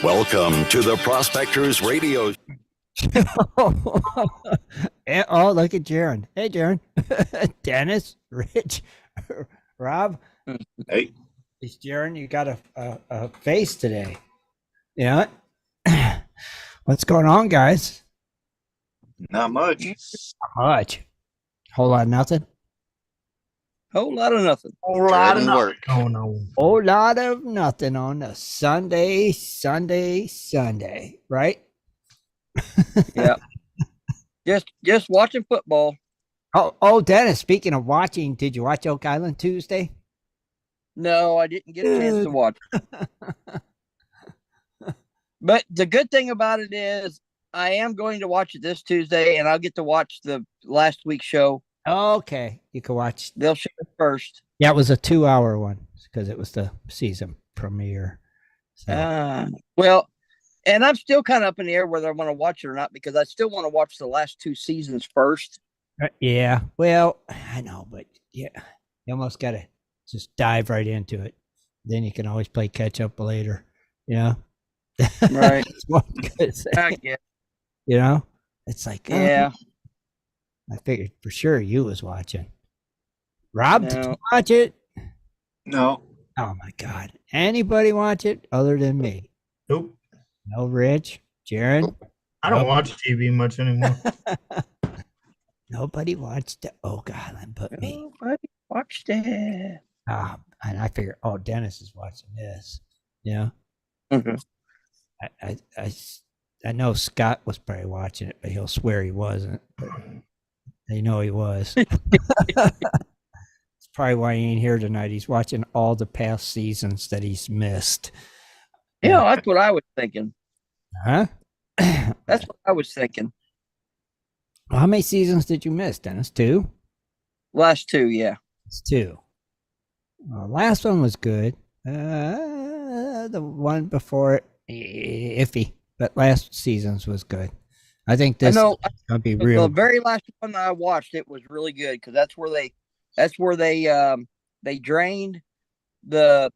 Welcome to the Prospectors Radio. Oh, look at Jaron. Hey, Jaron. Dennis, Rich, Rob. Hey. It's Jaron. You got a face today. Yeah. What's going on, guys? Not much. Not much. Whole lot of nothing. Whole lot of nothing. Whole lot of work. Oh no. Whole lot of nothing on a Sunday, right? Yeah. Just watching football. Oh, Dennis, speaking of watching, did you watch Oak Island Tuesday? No, I didn't get a chance to watch. But the good thing about it is I am going to watch it this Tuesday, and I'll get to watch the last week's show. Okay, you can watch. They'll show it first. Yeah, it was a 2-hour one because it was the season premiere. So. Well, and I'm still kind of up in the air whether I want to watch it or not because I still want to watch the last two seasons first. Yeah, well, I know, but yeah, you almost got to just dive right into it. Then you can always play catch up later. Yeah, right. That's one good thing. You know, it's like yeah. I figured for sure you was watching. Rob, No. did you watch it? No. Oh my God! Anybody watch it other than me? Nope. No, Rich, Jaron. I don't watch TV much anymore. Nobody watched the Oak Island but me. Nobody watched it. And I figured, oh, Dennis is watching this. Yeah. Mm-hmm. I know Scott was probably watching it, but he'll swear he wasn't. But they know he was. It's probably why he ain't here tonight. He's watching all the past seasons that he's missed. Yeah, that's what I was thinking. Huh? That's what I was thinking. Well, how many seasons did you miss, Dennis? 2? Last two, yeah. It's 2. Last one was good. The one before it, iffy. But last season's was good. I think this is gonna be real. The very last one that I watched, it was really good because that's where they drained the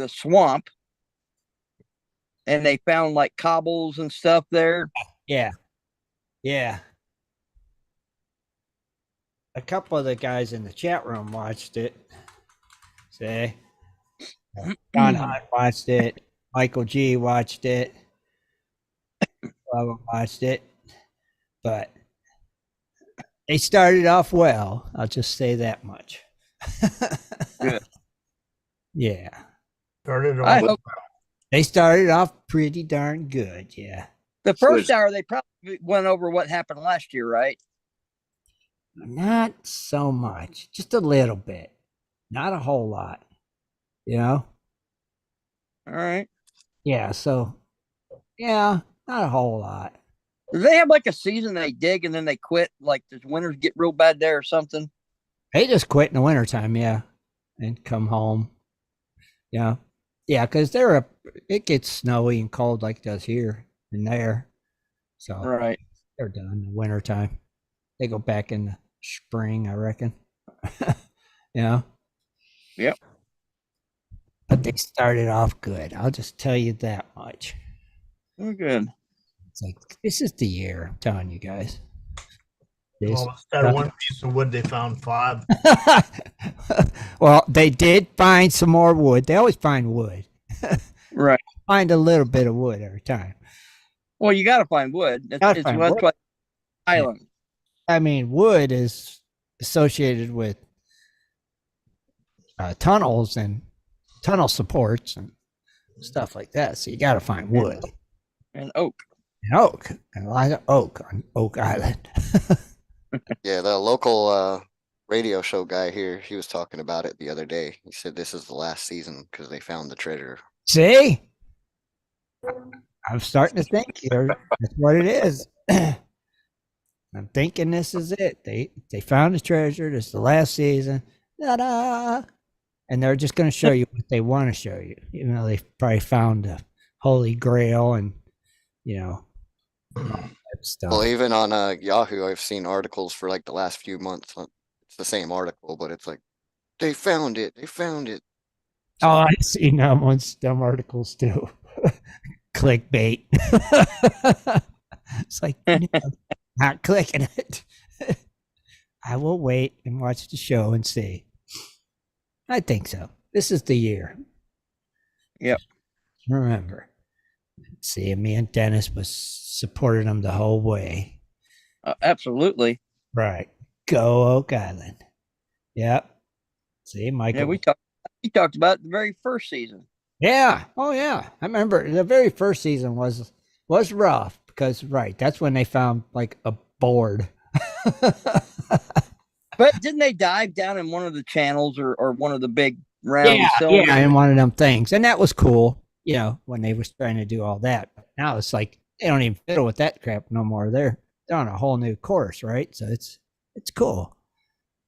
swamp, and they found like cobbles and stuff there. Yeah. A couple of the guys in the chat room watched it. Say, John Hunt watched it. Michael G watched it. Bubba watched it. But they started off well. I'll just say that much. Good. Yeah. They started off pretty darn good. Yeah. The first hour, they probably went over what happened last year, right? Not so much. Just a little bit. Not a whole lot. You know? All right. Yeah, so, yeah, not a whole lot. Do they have like a season they dig and then they quit? Like, does winters get real bad there or something? They just quit in the wintertime, yeah, and come home. Yeah. Yeah, because it gets snowy and cold like it does here and there. So, right. They're done in the wintertime. They go back in the spring, I reckon. Yeah. Yep. But they started off good. I'll just tell you that much. We're good. It's like, this is the year, I'm telling you guys. Instead of one piece of wood, they found 5. Well, they did find some more wood. They always find wood. Right. Find a little bit of wood every time. Well, you got to find wood. That's why island. I mean, wood is associated with tunnels and tunnel supports and stuff like that. So you got to find wood. And oak. And oak. And a lot of oak on Oak Island. Yeah, the local radio show guy here, he was talking about it the other day. He said this is the last season because they found the treasure. See? I'm starting to think here. That's what it is. I'm thinking this is it. They found the treasure. This is the last season. Ta-da! And they're just going to show you what they want to show you. You know, they probably found the Holy Grail and, you know, all that stuff. Well, even on Yahoo, I've seen articles for like the last few months. It's the same article, but it's like, they found it. They found it. Oh, I've seen them articles too. Clickbait. It's like, no, not clicking it. I will wait and watch the show and see. I think so. This is the year. Yep. Remember, see, me and Dennis was supporting him the whole way. Absolutely. Right. Go Oak Island. Yep. See, Michael. Yeah, we talked about it the very first season. Yeah. Oh, yeah. I remember the very first season was rough because, right, that's when they found like a board. But didn't they dive down in one of the channels or one of the big round cylinders? Yeah, in one of them things. And that was cool, when they was trying to do all that. But now it's like they don't even fiddle with that crap no more. They're on a whole new course, right? So it's cool.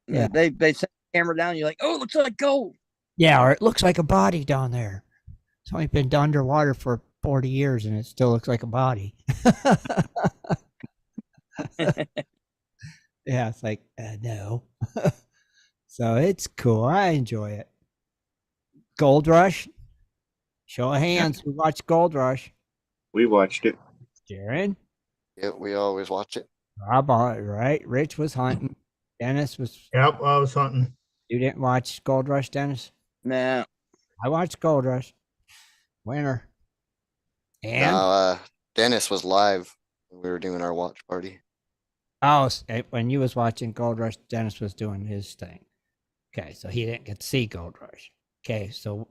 Yeah. They set the camera down, you're like, oh, it looks like gold. Yeah, or it looks like a body down there. It's only been underwater for 40 years and it still looks like a body. Yeah, it's like, no. So it's cool. I enjoy it. Gold Rush. Show of hands. We watched Gold Rush. We watched it. Jaron. Yeah, we always watch it. Rob, right? Rich was hunting. Dennis was. Yep, I was hunting. You didn't watch Gold Rush, Dennis? Nah. I watched Gold Rush. Winner. And No, Dennis was live when we were doing our watch party. when you was watching Gold Rush, Dennis was doing his thing. Okay, so he didn't get to see Gold Rush. Okay, so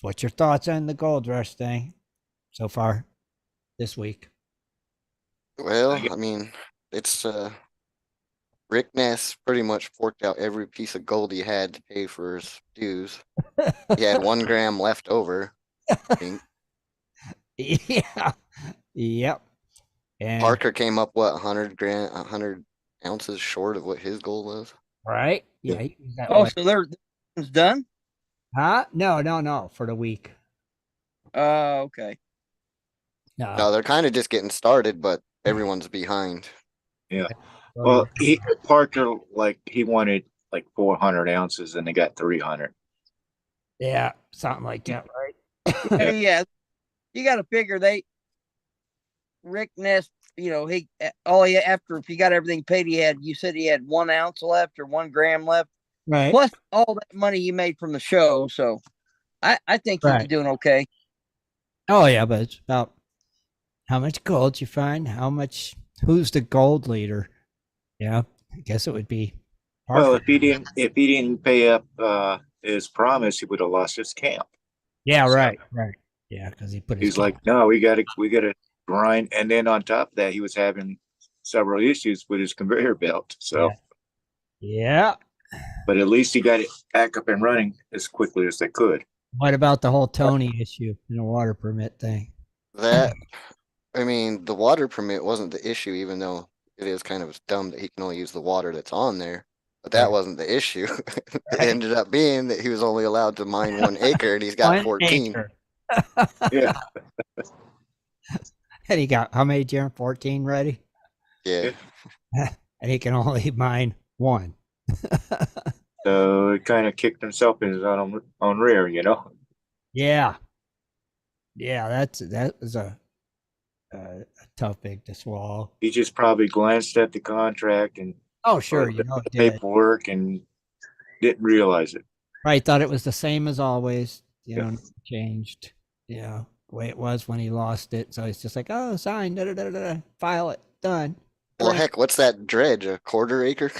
what's your thoughts on the Gold Rush thing so far this week? Well, I mean, it's Rick Ness pretty much forked out every piece of gold he had to pay for his dues. He had 1 gram left over. I think. Yeah. Yep. And Parker came up 100 ounces short of what his goal was. right? Yeah. He was that Oh, way. so it's done? Huh? No, for the week. Okay. No, they're kind of just getting started, but everyone's behind. Yeah. Well, Parker, he wanted 400 ounces and they got 300. Yeah, something like that, right? Yeah. You got to figure Rick Ness, after if he got everything paid, you said he had 1 ounce left or 1 gram left, Right. plus all that money he made from the show. So I think he's doing okay. Oh yeah, but it's about how much gold you find, who's the gold leader? Yeah, I guess it would be. Well, if he didn't pay up his promise, he would have lost his camp. Yeah, So- right. Yeah, because he put his. He's like, no, we got to grind. And then on top of that, he was having several issues with his conveyor belt. So, Yeah. but at least he got it back up and running as quickly as they could. What about the whole Tony issue and the water permit thing? The water permit wasn't the issue, even though it is kind of dumb that he can only use the water that's on there. But that wasn't the issue. It ended up being that he was only allowed to mine 1 acre and he's got 1 14. acre. Yeah. And he got how many, Jaron? 14 ready? Yeah. And he can only mine 1. So it kind of kicked himself in his own rear, Yeah. Yeah, that was a tough egg to swallow. He just probably glanced at the contract and Oh, sure, the it did. paperwork and didn't realize it. Right, thought it was the same as always. Nothing changed. The way it was when he lost it. So he's just like, oh, sign, file it, done. Well, heck, what's that dredge? A 1/4 acre?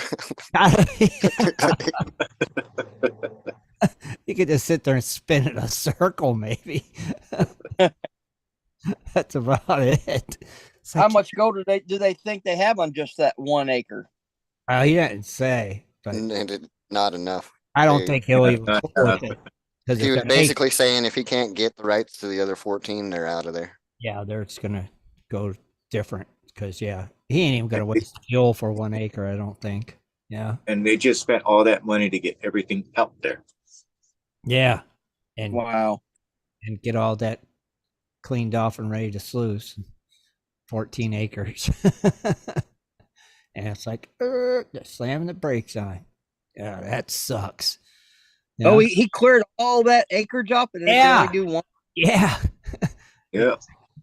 You could just sit there and spin in a circle, maybe. That's about it. It's How like, much gold do they think they have on just that 1 acre? he didn't say, but Not enough. I don't think he'll even Not go with it. Because He was basically saying if he can't get the rights to the other 14, they're out of there. they're just gonna go different. Because he ain't even gonna waste fuel for 1 acre. I don't think. Yeah. And they just spent all that money to get everything out there. Yeah. And Wow. and get all that cleaned off and ready to sluice. 14 acres. And it's like, slamming the brakes on. Yeah, that sucks. You Oh, know? he cleared all that acreage off and it can only Yeah. do one. Yeah. Yeah.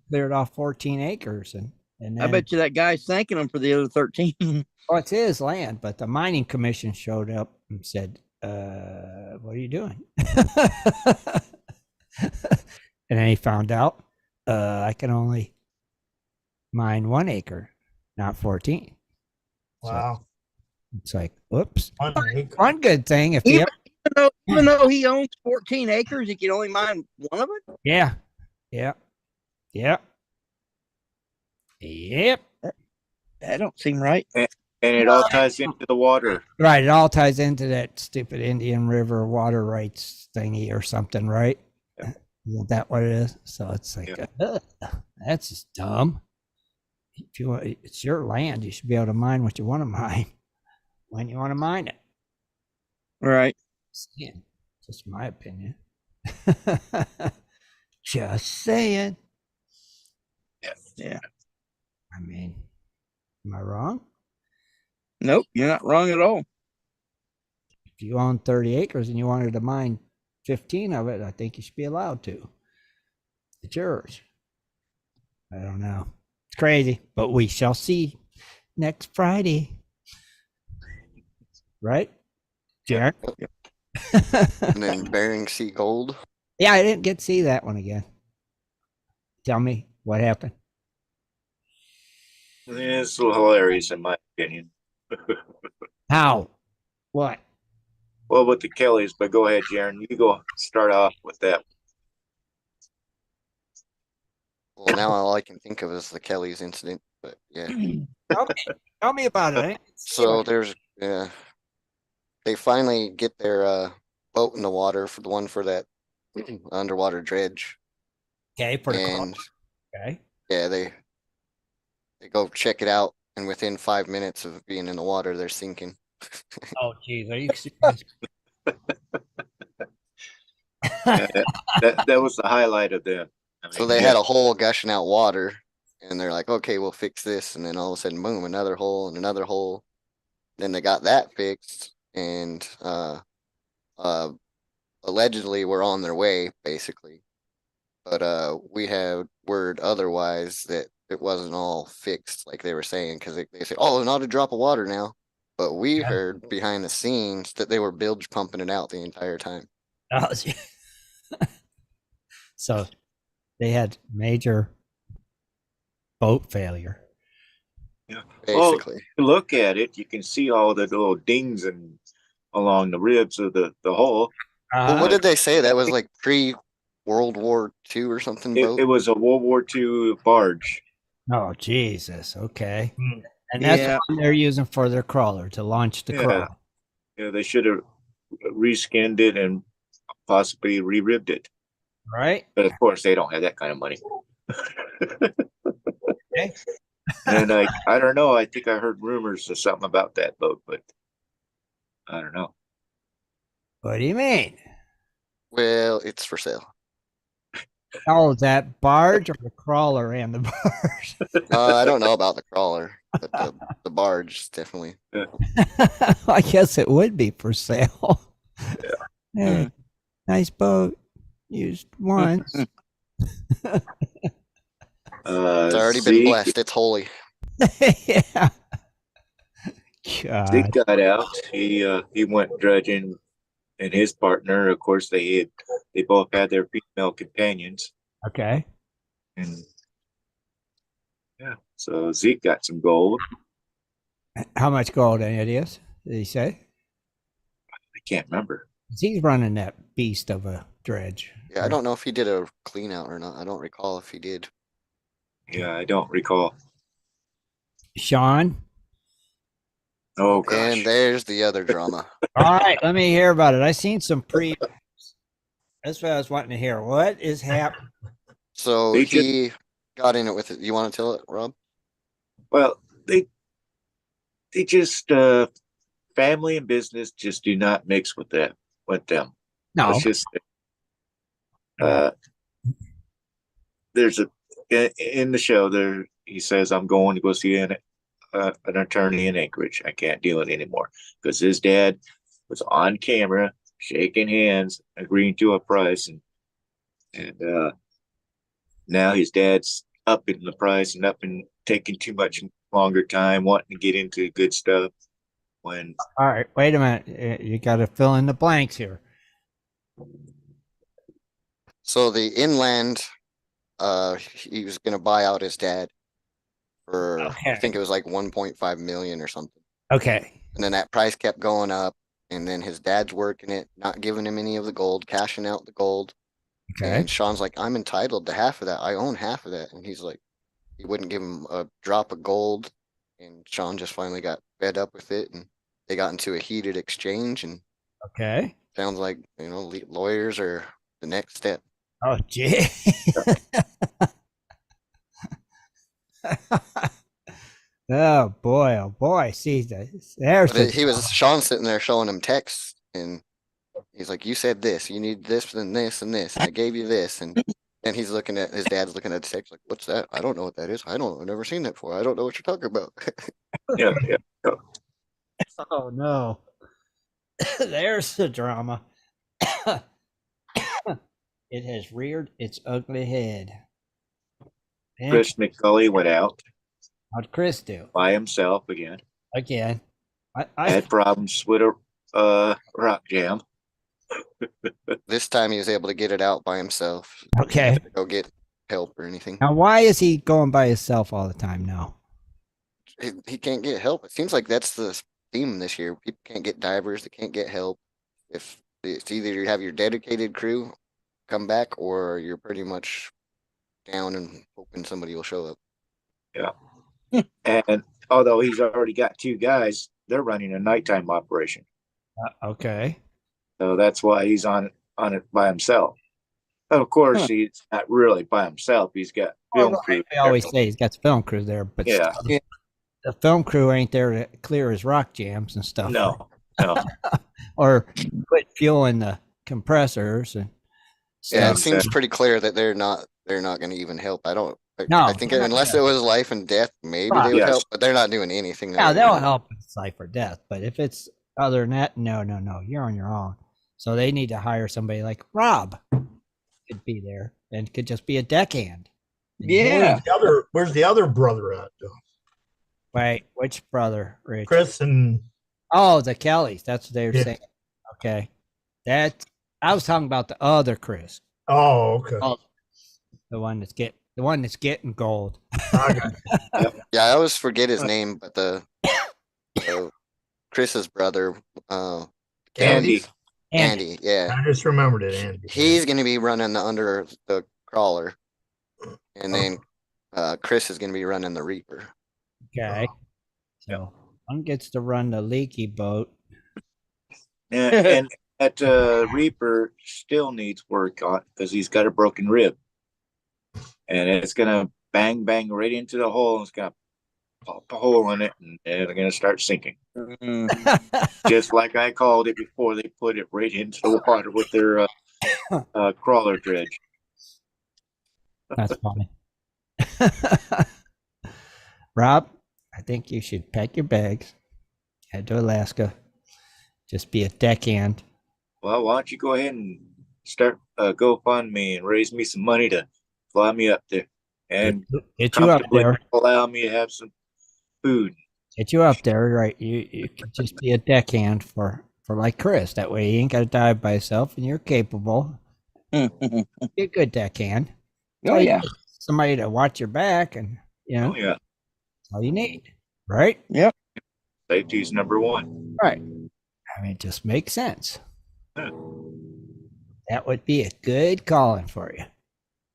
Cleared off 14 acres and I then bet you that guy's thanking him for the other 13. well, it's his land, but the mining commission showed up and said, what are you doing? And then he found out I can only mine 1 acre, not 14. So Wow. it's like, oops. 1 acre. One good thing if even, you even though he owns 14 acres, he can only mine one of it. yeah. Yeah. Yep. Yep. That don't seem right. And it all ties into the water. Right. It all ties into that stupid Indian River water rights thingy or something, right? Yeah. Isn't that what it is? So it's like, Yeah. that's just dumb. If you want, it's your land. You should be able to mine what you want to mine when you want to mine it. Right. Yeah, just my opinion. Just saying. Yeah. I mean, am I wrong? Nope, you're not wrong at all. If you own 30 acres and you wanted to mine 15 of it, I think you should be allowed to. It's yours. I don't know. It's crazy, but we shall see next Friday. Right? Jared? And then Bering Sea Gold. Yeah, I didn't get to see that one again. Tell me what happened. It's hilarious in my opinion. How? What? Well, with the Kellys, but go ahead, Jaron. You go start off with that. Well, now all I can think of is the Kelly's incident, but yeah. Tell me about it. So there's, yeah, they finally get their boat in the water for the one for that underwater dredge. Okay, for the And okay. yeah, they go check it out, and within 5 minutes of being in the water, they're sinking. Oh, geez, are you serious? That was the highlight of them. So they had a hole gushing out water, and they're like, okay, we'll fix this. And then all of a sudden, boom, another hole and another hole. Then they got that fixed, and allegedly we're on their way, basically. But we had word otherwise that it wasn't all fixed like they were saying, because they say, oh, not a drop of water now. But we heard behind the scenes that they were bilge pumping it out the entire time. Oh, so they had major boat failure. Yeah. Basically. Well, look at it. You can see all the little dings and along the ribs of the hole. Well, what did they say? That was like pre-World War II or something boat? It was a World War II barge. Oh, Jesus. Okay. Hmm. And that's Yeah. what they're using for their crawler to launch the Yeah. crawler. Yeah, they should have reskinned it and possibly re-ribbed it. Right? But of course, they don't have that kind of money. Okay. And I don't know. I think I heard rumors of something about that boat, but I don't know. What do you mean? Well, it's for sale. Oh, that barge or the crawler and the barge? I don't know about the crawler, but the barge definitely. I guess it would be for sale. Hey, nice boat. Used once. It's already been blessed. It's holy. Yeah. Zeke God. got out. He went dredging, and his partner, of course, they both had their female companions, Okay. and yeah, so Zeke got some gold. How much gold, any ideas? Did he say? I can't remember. He's running that beast of a dredge. Yeah, I don't know if he did a clean out or not. I don't recall if he did. Yeah, I don't recall. Sean? Oh gosh. And there's the other drama. All right, let me hear about it. I seen some pre. That's what I was wanting to hear. What is happening? So They he got in it with it. You want to tell it, Rob? Well, they just family and business just do not mix with them. No. It's just there's in the show there. He says, "I'm going to go see an attorney in Anchorage. I can't deal it anymore," because his dad was on camera shaking hands, agreeing to a price, and now his dad's up in the price and up and taking too much longer time, wanting to get into good stuff. When All right, wait a minute. You got to fill in the blanks here. So the inland, he was gonna buy out his dad for, Okay. I think it was like 1.5 million or something. Okay. And then that price kept going up, and then his dad's working it, not giving him any of the gold, cashing out the gold. Okay. And Sean's like, I'm entitled to half of that. I own half of that. And he's like, he wouldn't give him a drop of gold. And Sean just finally got fed up with it, and they got into a heated exchange. And Okay. sounds like, lawyers are the next step. Oh, gee. Oh boy! Oh boy! See, there's But he was Sean sitting there showing him texts, and he's like, "You said this. You need this, and this, and this, and I gave you this." And he's looking at his dad's looking at the text like, "What's that? I don't know what that is. I've never seen that before. I don't know what you're talking about." yeah, yeah. Oh no! There's the drama. It has reared its ugly head. And Chris McCulley went out how'd Chris do? by himself again. Again, I Had problems with a rock jam. This time he was able to get it out by himself. He didn't okay. have to go get help or anything. Now, why is he going by himself all the time now? He can't get help. It seems like that's the theme this year. People can't get divers. They can't get help. If it's either you have your dedicated crew come back, or you're pretty much down and hoping somebody will show up. And although he's already got 2 guys, they're running a nighttime operation. Okay. So that's why he's on it by himself. And of course, he's not really by himself. He's got film crew. I always say he's got the film crew there, but Yeah. still, the film crew ain't there to clear his rock jams and stuff. No. Or put fuel in the compressors and Yeah, it stuff. seems pretty clear that they're not going to even help. No, I think they're not unless gonna it was life and death, maybe they would Yes. help, but they're not doing anything. Yeah, they'll help if it's life or death. But if it's other than that, no, you're on your own. So they need to hire somebody like Rob. Could be there and could just be a deckhand. Yeah. Where's the other brother at? Though? Wait, which brother, Rich? Chris and Oh, the Kellys. That's what they were Yeah. saying. Okay. I was talking about the other Chris. okay. Oh, the one that's getting gold. I got you. Yeah, I always forget his name, but the Chris's brother, Andy. Andy, yeah, I just remembered it, Andy. he's going to be running under the crawler, and then Chris is going to be running the Reaper. Okay. So one gets to run the leaky boat. And that Reaper still needs work on because he's got a broken rib. And it's going to bang right into the hole. It's going to pop a hole in it, and they're going to start sinking. Just like I called it before they put it right into the water with their crawler dredge. That's funny. Rob, I think you should pack your bags, head to Alaska, just be a deckhand. Well, why don't you go ahead and start GoFundMe and raise me some money to fly me up there and Get you up comfortably there. allow me to have some food. Get you up there, right? You can just be a deckhand for like Chris. That way he ain't got to dive by himself, and you're capable. Be a good deckhand. Oh yeah. Somebody to watch your back, and Oh yeah, that's all you need, right? safety's number 1. Right. I mean, it just makes sense. Yeah. That would be a good calling for you.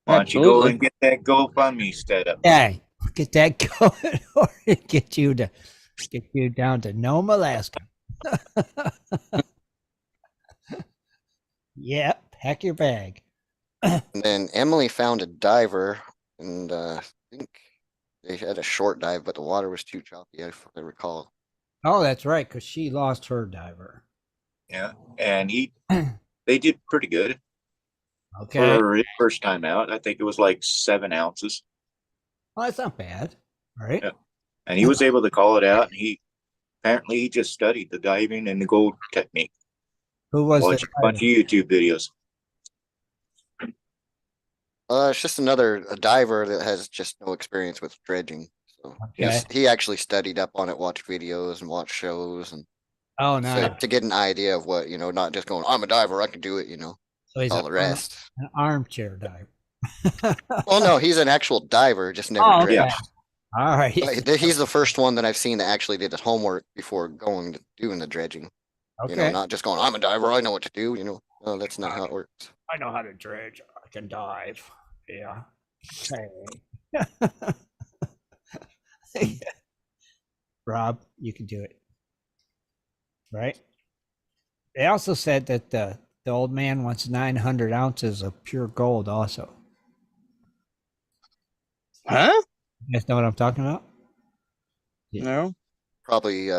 Why don't you go Absolutely. and get that GoFundMe set up? Hey, get that going, or get you down to Nome, Alaska. Yeah, pack your bag. And then Emily found a diver, and I think they had a short dive, but the water was too choppy, if I recall. Oh, that's right, because she lost her diver. Yeah, and they did pretty good Okay. for his first time out. I think it was like 7 ounces, Well, that's not bad, right? Yeah. and he was able to call it out. And he just studied the diving and the gold technique. Who was Watch the a bunch of YouTube videos. It's just a diver that has just no experience with dredging. So Okay. he actually studied up on it, watched videos and watched shows, and Oh, so nice. to get an idea of what, not just going, I'm a diver, I can do it, So he's all the rest. an armchair diver. Well, no, he's an actual diver, just never Oh, okay. dredged. All right. But he's the first one that I've seen that actually did his homework before going to doing the dredging. Okay. Not just going, I'm a diver, I know what to do. No, that's not how it works. I know how to dredge. I can dive. Yeah. Okay. Rob, you can do it. Right? They also said that the old man wants 900 ounces of pure gold also. Huh? You guys know what I'm talking about? No. Probably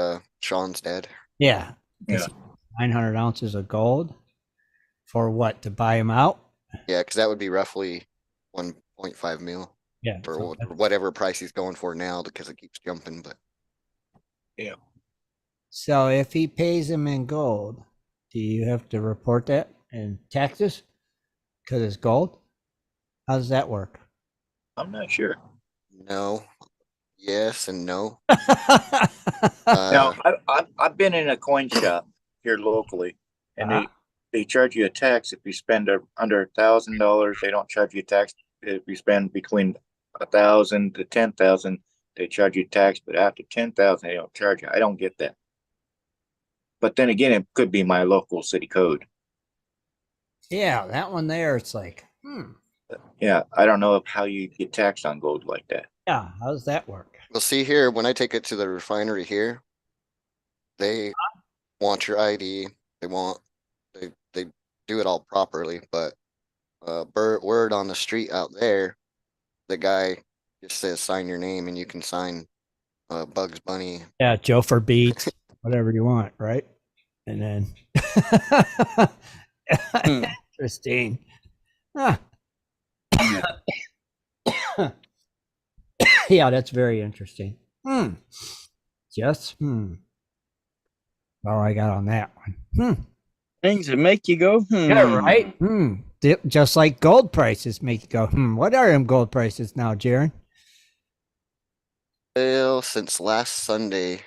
Sean's dad. Yeah. Yeah. 900 ounces of gold for what? To buy him out? Yeah, because that would be roughly 1.5 mil Yeah. for so whatever price he's going for now, because it keeps jumping. But So if he pays him in gold, do you have to report that in taxes? Because it's gold? How does that work? I'm not sure. no, yes, and no. Now, I've been in a coin shop here locally, and they charge you a tax if you spend under $1,000. They don't charge you tax if you spend between 1,000 to 10,000. They charge you tax, but after 10,000, they don't charge you. I don't get that. But then again, it could be my local city code. Yeah, that one there, it's like, Yeah, I don't know how you get taxed on gold like that. yeah, how does that work? Well, see here, when I take it to the refinery here, they want your ID. They do it all properly, but word on the street out there, the guy just says sign your name and you can sign Bugs Bunny. Yeah, Joe for beats, whatever you want, right? And then interesting. Huh. Yeah, that's very interesting. Just all I got on that one. Things that make you go, Yeah, right. Just like gold prices make you go, what are them gold prices now, Jaron? Well, since last Sunday,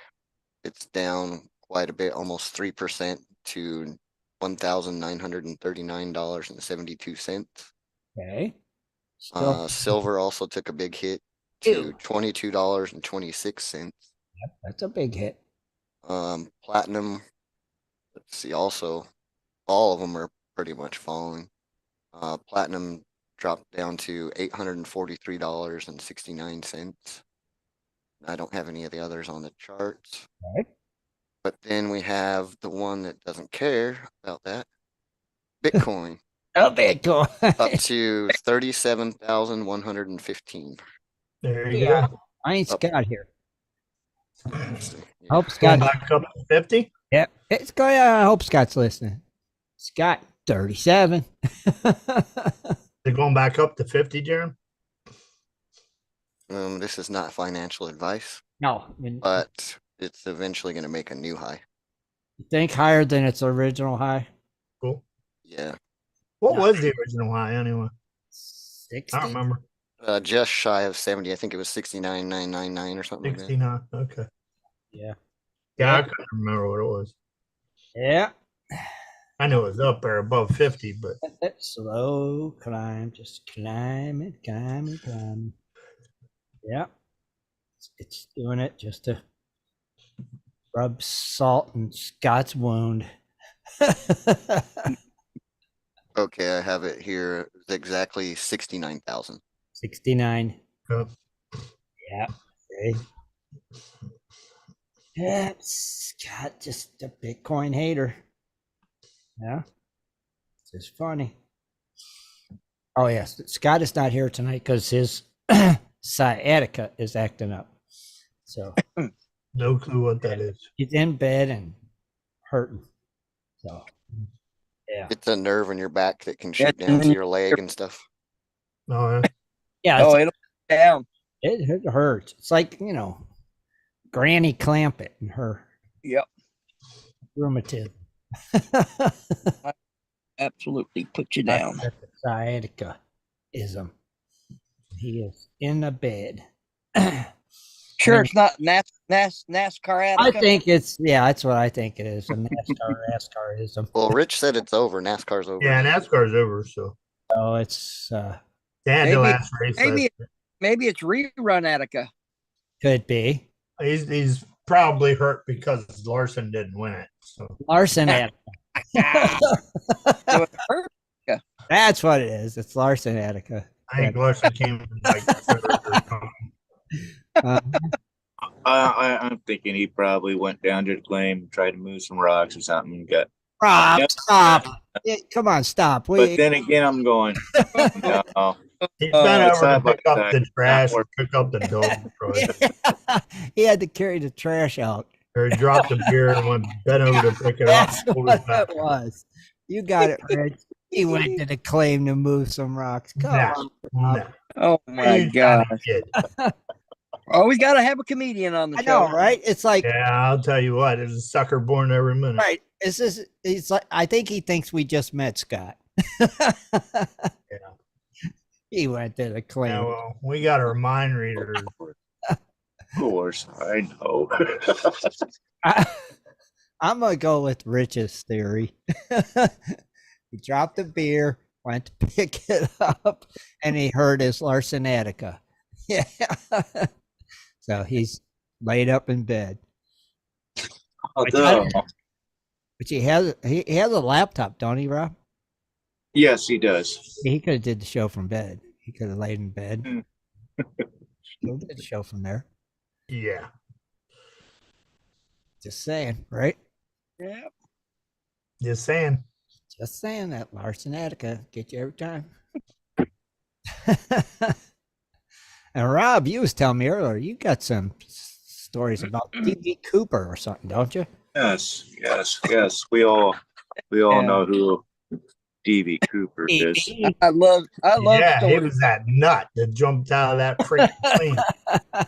it's down quite a bit, almost 3% to $1,939.72. Okay. Silver also took a big hit to $22.26. That's a big hit. Platinum, let's see, also all of them are pretty much falling. Platinum dropped down to $843.69. I don't have any of the others on the charts. Right. But then we have the one that doesn't care about that. Bitcoin. Oh, Bitcoin. Up to 37,115. There you go. I ain't Scott here. Let's see. I hope Going Scott. back up to 50. Yeah, it's going. I hope Scott's listening. Scott, 37. They're going back up to 50, Jaron. This is not financial advice, No, but it's eventually going to make a new high. you think higher than its original high? Cool. Yeah. What was the original high anyway? 60. I don't remember. Just shy of 70. I think it was 69,999 or something like that. 69. Okay. Yeah. Yeah, I couldn't remember what it was. Yeah. I knew it was up there above 50, but That slow climb, just climbing. Yeah. It's doing it just to rub salt in Scott's wound. Okay, I have it here. It's exactly 69,000. 69. uh, Yeah. Okay. Yeah, Scott, just a Bitcoin hater. Yeah. It's just funny. Oh, yes. Scott is not here tonight because his sciatica is acting up. So no clue what that is. he's in bed and hurting. So, yeah. It's a nerve in your back that can shoot down to your leg and stuff. No, Yeah. Oh, it'll down. It hurts. It's like, Granny Clampett and her Yep. rheumatism. Absolutely put you down. Sciatica-ism. He is in a bed. Sure, it's not NASCAR. I think it's that's what I think it is. A NASCAR-ism. Well, Rich said it's over. NASCAR's over. Yeah, NASCAR's over, so So it's they had the Maybe- last race. maybe it's rerun Attica. could be He's probably hurt because Larson didn't win it. So Larson. So it hurt. That's what it is. It's Larson Attica. I think Larson came from like third or something. I'm thinking he probably went down to the claim, tried to move some rocks or something, and got. Rob, Yep. stop. Come on, stop. But then again, I'm going. No, He's been over to side by pick up side, the trash not or pick up the dog, probably. He had to carry the trash out. Or he dropped the beer and went bent over to pick it up. That's and pulled what it back. it was. You got it, Rich. He went to the claim to move some rocks. Come Nah, on. nah. Oh my You god! got a kid. Always got to have a comedian on the I show. know, right? It's like, Yeah, I'll tell you what, there's a sucker born every minute. right. It's just, he's like, I think he thinks we just met Scott. He went to the claim. Yeah, well, we got our mind readers. of course, I know. I'm gonna go with Rich's theory. He dropped the beer, went to pick it up, and he hurt his Larson Attica. Yeah. So he's laid up in bed. Although, But he has a laptop, don't he, Rob? yes, he does. He could have did the show from bed. He could have laid in bed. Mm. He did the show from there. Yeah. Just saying, right? Yeah. Just saying. Just saying that Larson Attica get you every time. And Rob, you was telling me earlier you got some stories about D.B. Cooper or something, don't you? Yes. We all Yeah. know who D.B. Cooper is. I love Yeah, he stories. was that nut that jumped out of that freaking plane.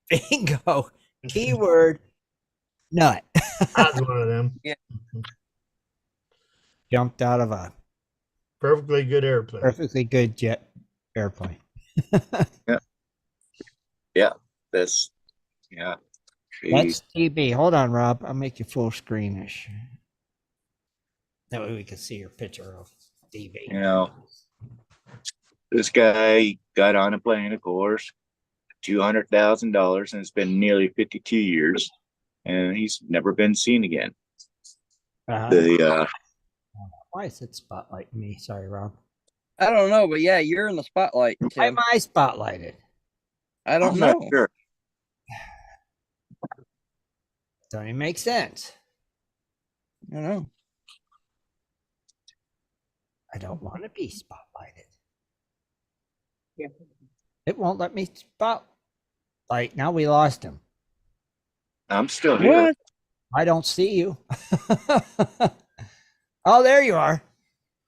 Bingo. Keyword nut. I was one of them. Jumped out of a Perfectly good airplane. perfectly good jet airplane. That's yeah. That's TB. Hold on, Rob. I'll make you full screenish. That way we can see your picture of DB. You know, this guy got on a plane, of course, $200,000, and it's been nearly 52 years, and he's never been seen again. The Why is it spotlighting me? Sorry, Rob. I don't know, but yeah, you're in the spotlight. Why Tim. am I spotlighted? I don't I'm know. not sure. Don't even make sense. I don't know. I don't want to be spotlighted. It won't let me spotlight. Now we lost him. I'm still here. What? I don't see you. Oh, there you are.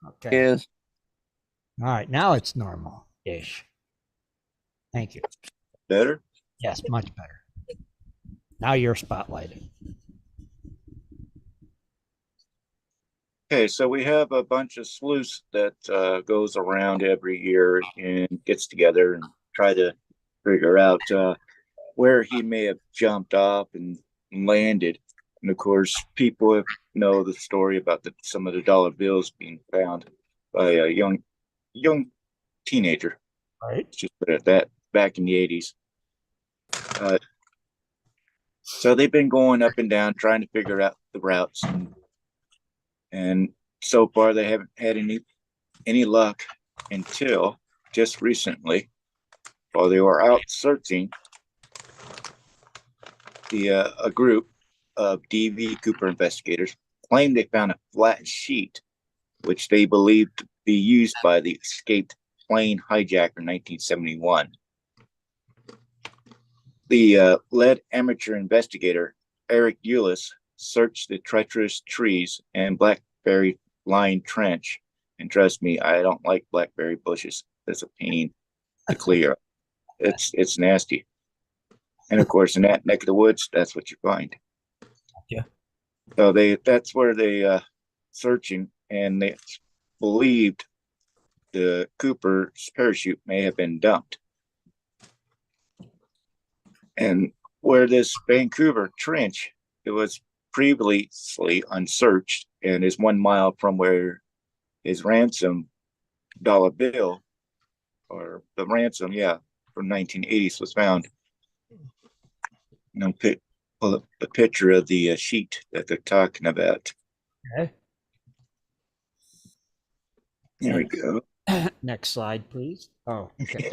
Okay. Is All right. Now it's normal-ish. Thank you. Better? Yes, much better. Now you're spotlighted. Okay, so we have a bunch of sleuths that goes around every year and gets together and try to figure out where he may have jumped off and landed. And of course, people know the story about some of the dollar bills being found by a young teenager. Right. Let's just put it at that. Back in the 80s. So they've been going up and down trying to figure out the routes, and so far they haven't had any luck until just recently, while they were out searching. A group of D.B. Cooper investigators claimed they found a flat sheet, which they believed to be used by the escaped plane hijacker in 1971. The lead amateur investigator, Eric Eulis, searched the treacherous trees and blackberry lined trench. And trust me, I don't like blackberry bushes. It's a pain to clear. It's nasty. And of course, in that neck of the woods, that's what you find. Yeah. So that's where they searching, and they believed the Cooper's parachute may have been dumped. And where this Vancouver Trench, it was previously unsearched and is 1 mile from where his ransom dollar bill, or the ransom, yeah, from 1980s was found. Pull up a picture of the sheet that they're talking about. Okay. There we go. Next slide, please. Oh, okay.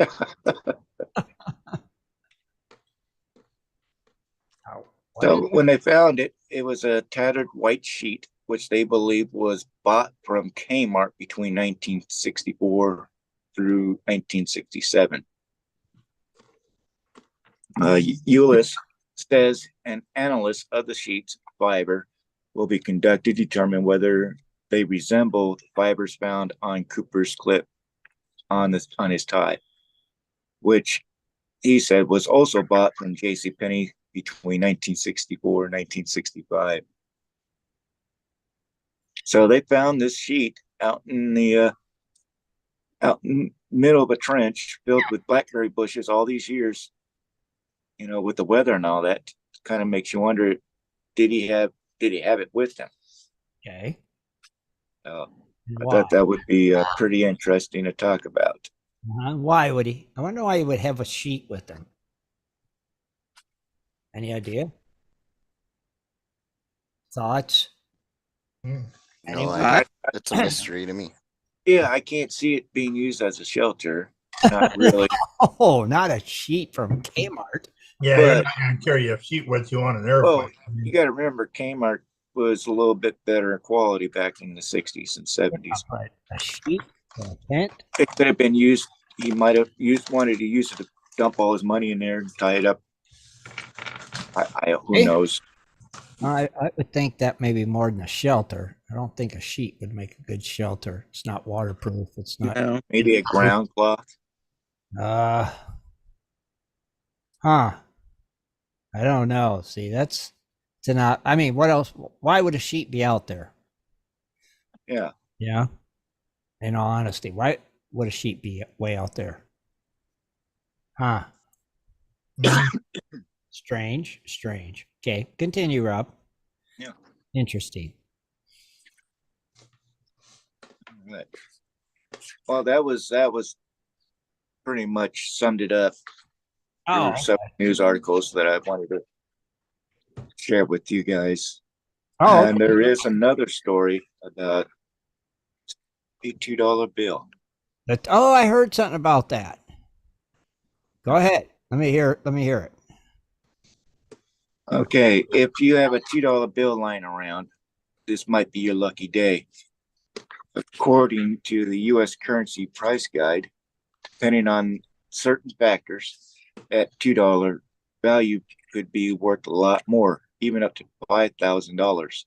Oh, what So is when they found it, it was a tattered white sheet, which they believe was bought from Kmart between 1964 through 1967. Eulis says an analysis of the sheet's fiber will be conducted to determine whether they resemble the fibers found on Cooper's clip on his tie, which he said was also bought from JCPenney between 1964 and 1965. So they found this sheet out in the out in middle of a trench filled with blackberry bushes all these years. With the weather and all that, kind of makes you wonder: did he have it with him? Okay. I Why? thought that would be pretty interesting to talk about. Why would he? I wonder why he would have a sheet with him. Any idea? Thoughts? Hmm. No Anyone? idea. It's a mystery to me. Yeah, I can't see it being used as a shelter. Not really. Oh, not a sheet from Kmart. Yeah, But- you're not going to carry a sheet with you on an airplane. Well, you got to remember, Kmart was a little bit better quality back in the 60s and 70s. But a sheet for a tent? It could have been used. He might have wanted to use it to dump all his money in there and tie it up. Who Hey. knows? I would think that maybe more than a shelter. I don't think a sheet would make a good shelter. It's not waterproof. It's not. No. Maybe a ground cloth. Uh, huh. I don't know. See, that's to not. I mean, what else? Why would a sheet be out there? Yeah. Yeah. In all honesty, why would a sheet be way out there? Huh. Strange. Okay, continue, Rob. Yeah. Interesting. Right. Well, that was pretty much summed it up. There Oh, were some news articles that I wanted to share with you guys. oh, And there is another story about a $2 bill. I heard something about that. Go ahead. Let me hear it. Okay, if you have a $2 bill lying around, this might be your lucky day. According to the U.S. currency price guide, depending on certain factors, at $2 value could be worth a lot more, even up to $5,000.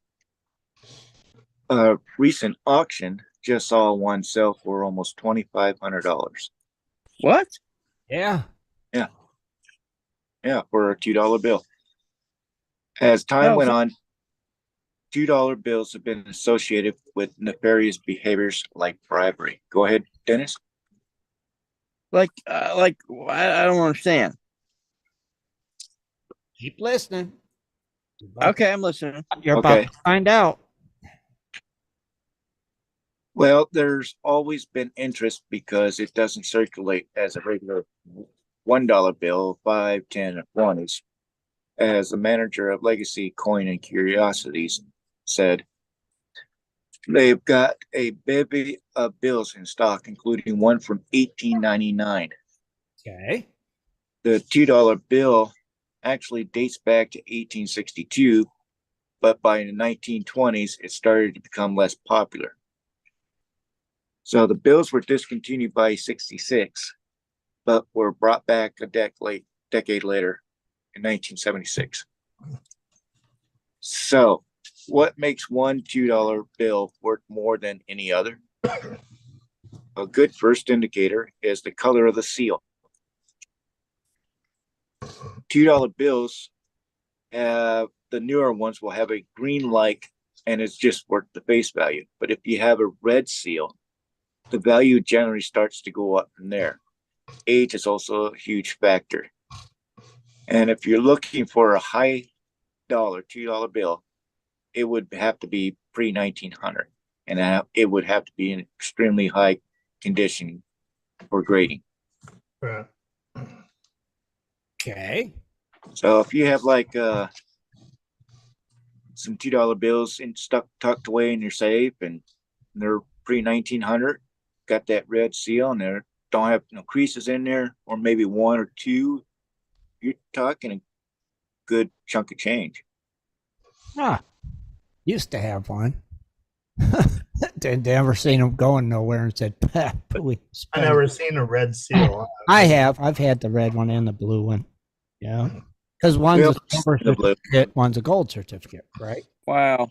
A recent auction just saw one sell for almost $2,500. What? Yeah. Yeah, for a $2 bill. As time Oh, went so- on, $2 bills have been associated with nefarious behaviors like bribery. Go ahead, Dennis. I don't understand. Keep listening. Okay, I'm listening. You're about Okay. to find out. Well, there's always been interest because it doesn't circulate as a regular $1 bill, 5, 10, or 20s. As the manager of Legacy Coin and Curiosities said, they've got a bevy of bills in stock, including one from 1899. Okay. The $2 bill actually dates back to 1862, but by the 1920s, it started to become less popular. So the bills were discontinued by 66, but were brought back a decade later in 1976. So what makes one $2 bill worth more than any other? A good first indicator is the color of the seal. $2 bills The newer ones will have a green like, and it's just worth the face value. But if you have a red seal, the value generally starts to go up from there. Age is also a huge factor. And if you're looking for a high dollar, $2 bill, it would have to be pre 1900, and it would have to be in extremely high condition for grading. Right. Okay. So if you have like some $2 bills tucked away in your safe, and they're pre 1900, got that red seal, and they don't have no creases in there, or maybe one or two, you're talking a good chunk of change. Ah, used to have one. Never seen them going nowhere and said, we I never seen a red seal. I have. I've had the red one and the blue one. Yeah. Because one's a silver the blue. certificate, one's a gold certificate, right? Wow.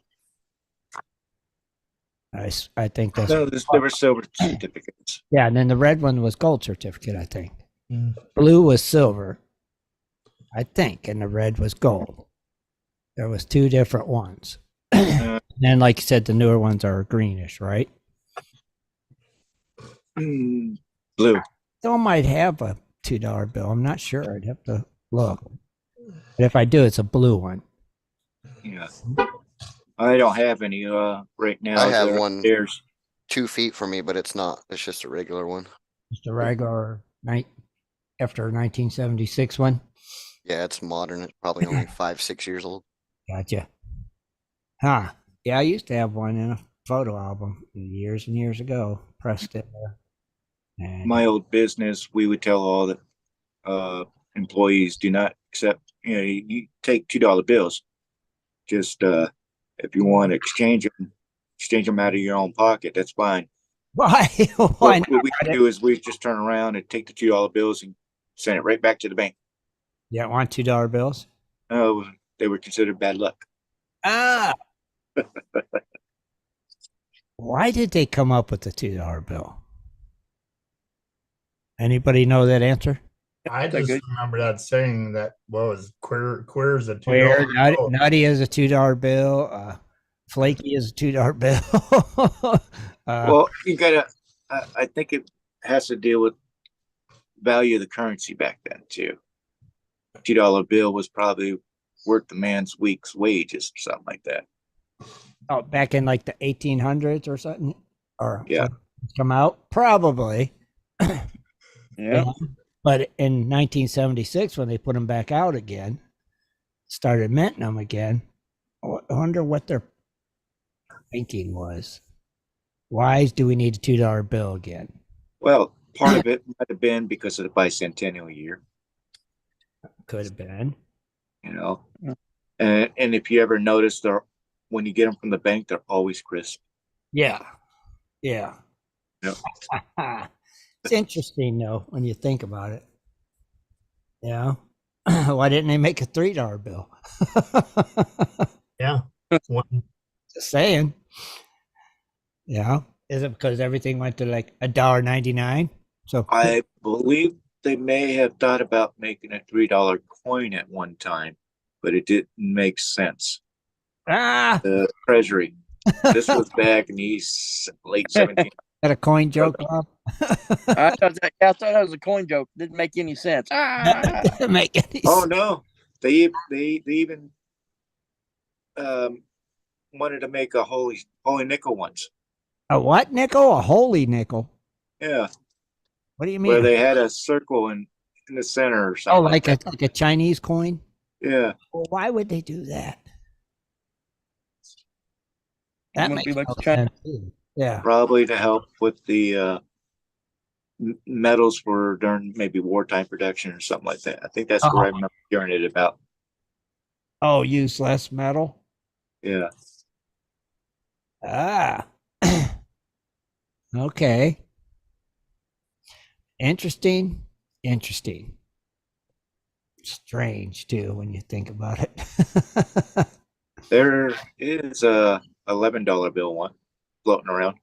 I think that's No, there were silver certificates. yeah, and then the red one was gold certificate, I think. Mm. Blue was silver, I think, and the red was gold. There was two different ones. And then, like you said, the newer ones are greenish, right? Blue. Still might have a $2 bill. I'm not sure. I'd have to look. But if I do, it's a blue one. Yeah. I don't have any right now. I have They're one upstairs. 2 feet from me, but it's not. It's just a regular one. Just a regular night after 1976 one. Yeah, it's modern. It's probably only 5-6 years old. Gotcha. Huh. Yeah, I used to have one in a photo album years and years ago. Pressed it there. And My old business, we would tell all the employees, do not accept, you take $2 bills. Just if you want to exchange them out of your own pocket, that's fine. why? Why not? What we do is we just turn around and take the $2 bills and send it right back to the bank. You don't want $2 bills? Oh, they were considered bad luck. Ah. Why did they come up with the $2 bill? Anybody know that answer? I They're just good. remember that saying that what was queer is a Where $2 nutty is a $2 bill, flaky is a $2 bill. Well, you gotta. I think it has to deal with value of the currency back then too. $2 bill was probably worth the man's week's wages or something like that. Oh, back in like the 1800s or something, or Yeah. come out probably. Yeah. But in 1976, when they put them back out again, started minting them again. I wonder what their thinking was. Why do we need a $2 bill again? Well, part of it might have been because of the bicentennial year, Could have been. and if you ever notice, when you get them from the bank, they're always crisp. Yeah. Yeah. Yep. It's interesting though when you think about it. Yeah. Why didn't they make a $3 bill? Yeah. One, Just saying. Yeah. Is it because everything went to like $1.99? So I believe they may have thought about making a $3 coin at one time, but it didn't make sense. The Treasury. This was back in the late 1700s. That a coin joke, Bob? I thought that was a coin joke. Didn't make any sense. Ah. Didn't make any Oh sense. no, they even wanted to make a holy nickel once. A what nickel? A holy nickel? Yeah, What do you where mean? they had a circle in the center or Oh, something. like a Chinese coin? Yeah, Well, why would they do that? That Wouldn't makes be like no China. sense too. Yeah. probably to help with the metals for during maybe wartime production or something like that. I think that's where I remember hearing it about. Oh, use less metal? Yeah, Ah. Okay. Interesting. Interesting. Strange too when you think about it. there is a $11 bill one floating around.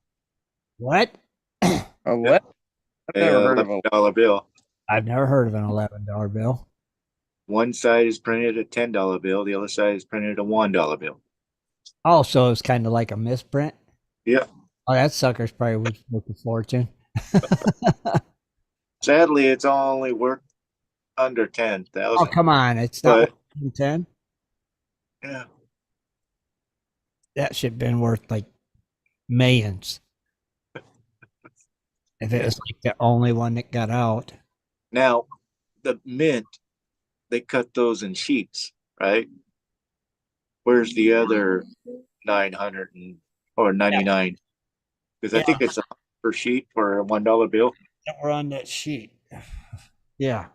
What? A what? I've never heard of them. $11 bill. I've never heard of an $11 bill. One side is printed a $10 bill, the other side is printed a $1 bill. Oh, so it's kind of like a misprint. Yeah. Oh, that sucker's probably worth a fortune. Sadly, it's only worth under Oh, 10,000. come on. It's But not 10. yeah, That should have been worth like millions. If it Yeah. was like the only one that got out. now the mint, they cut those in sheets, right? Where's the other 900 or 99? Because I think it's a per sheet for a $1 bill. That were on that sheet. Yeah.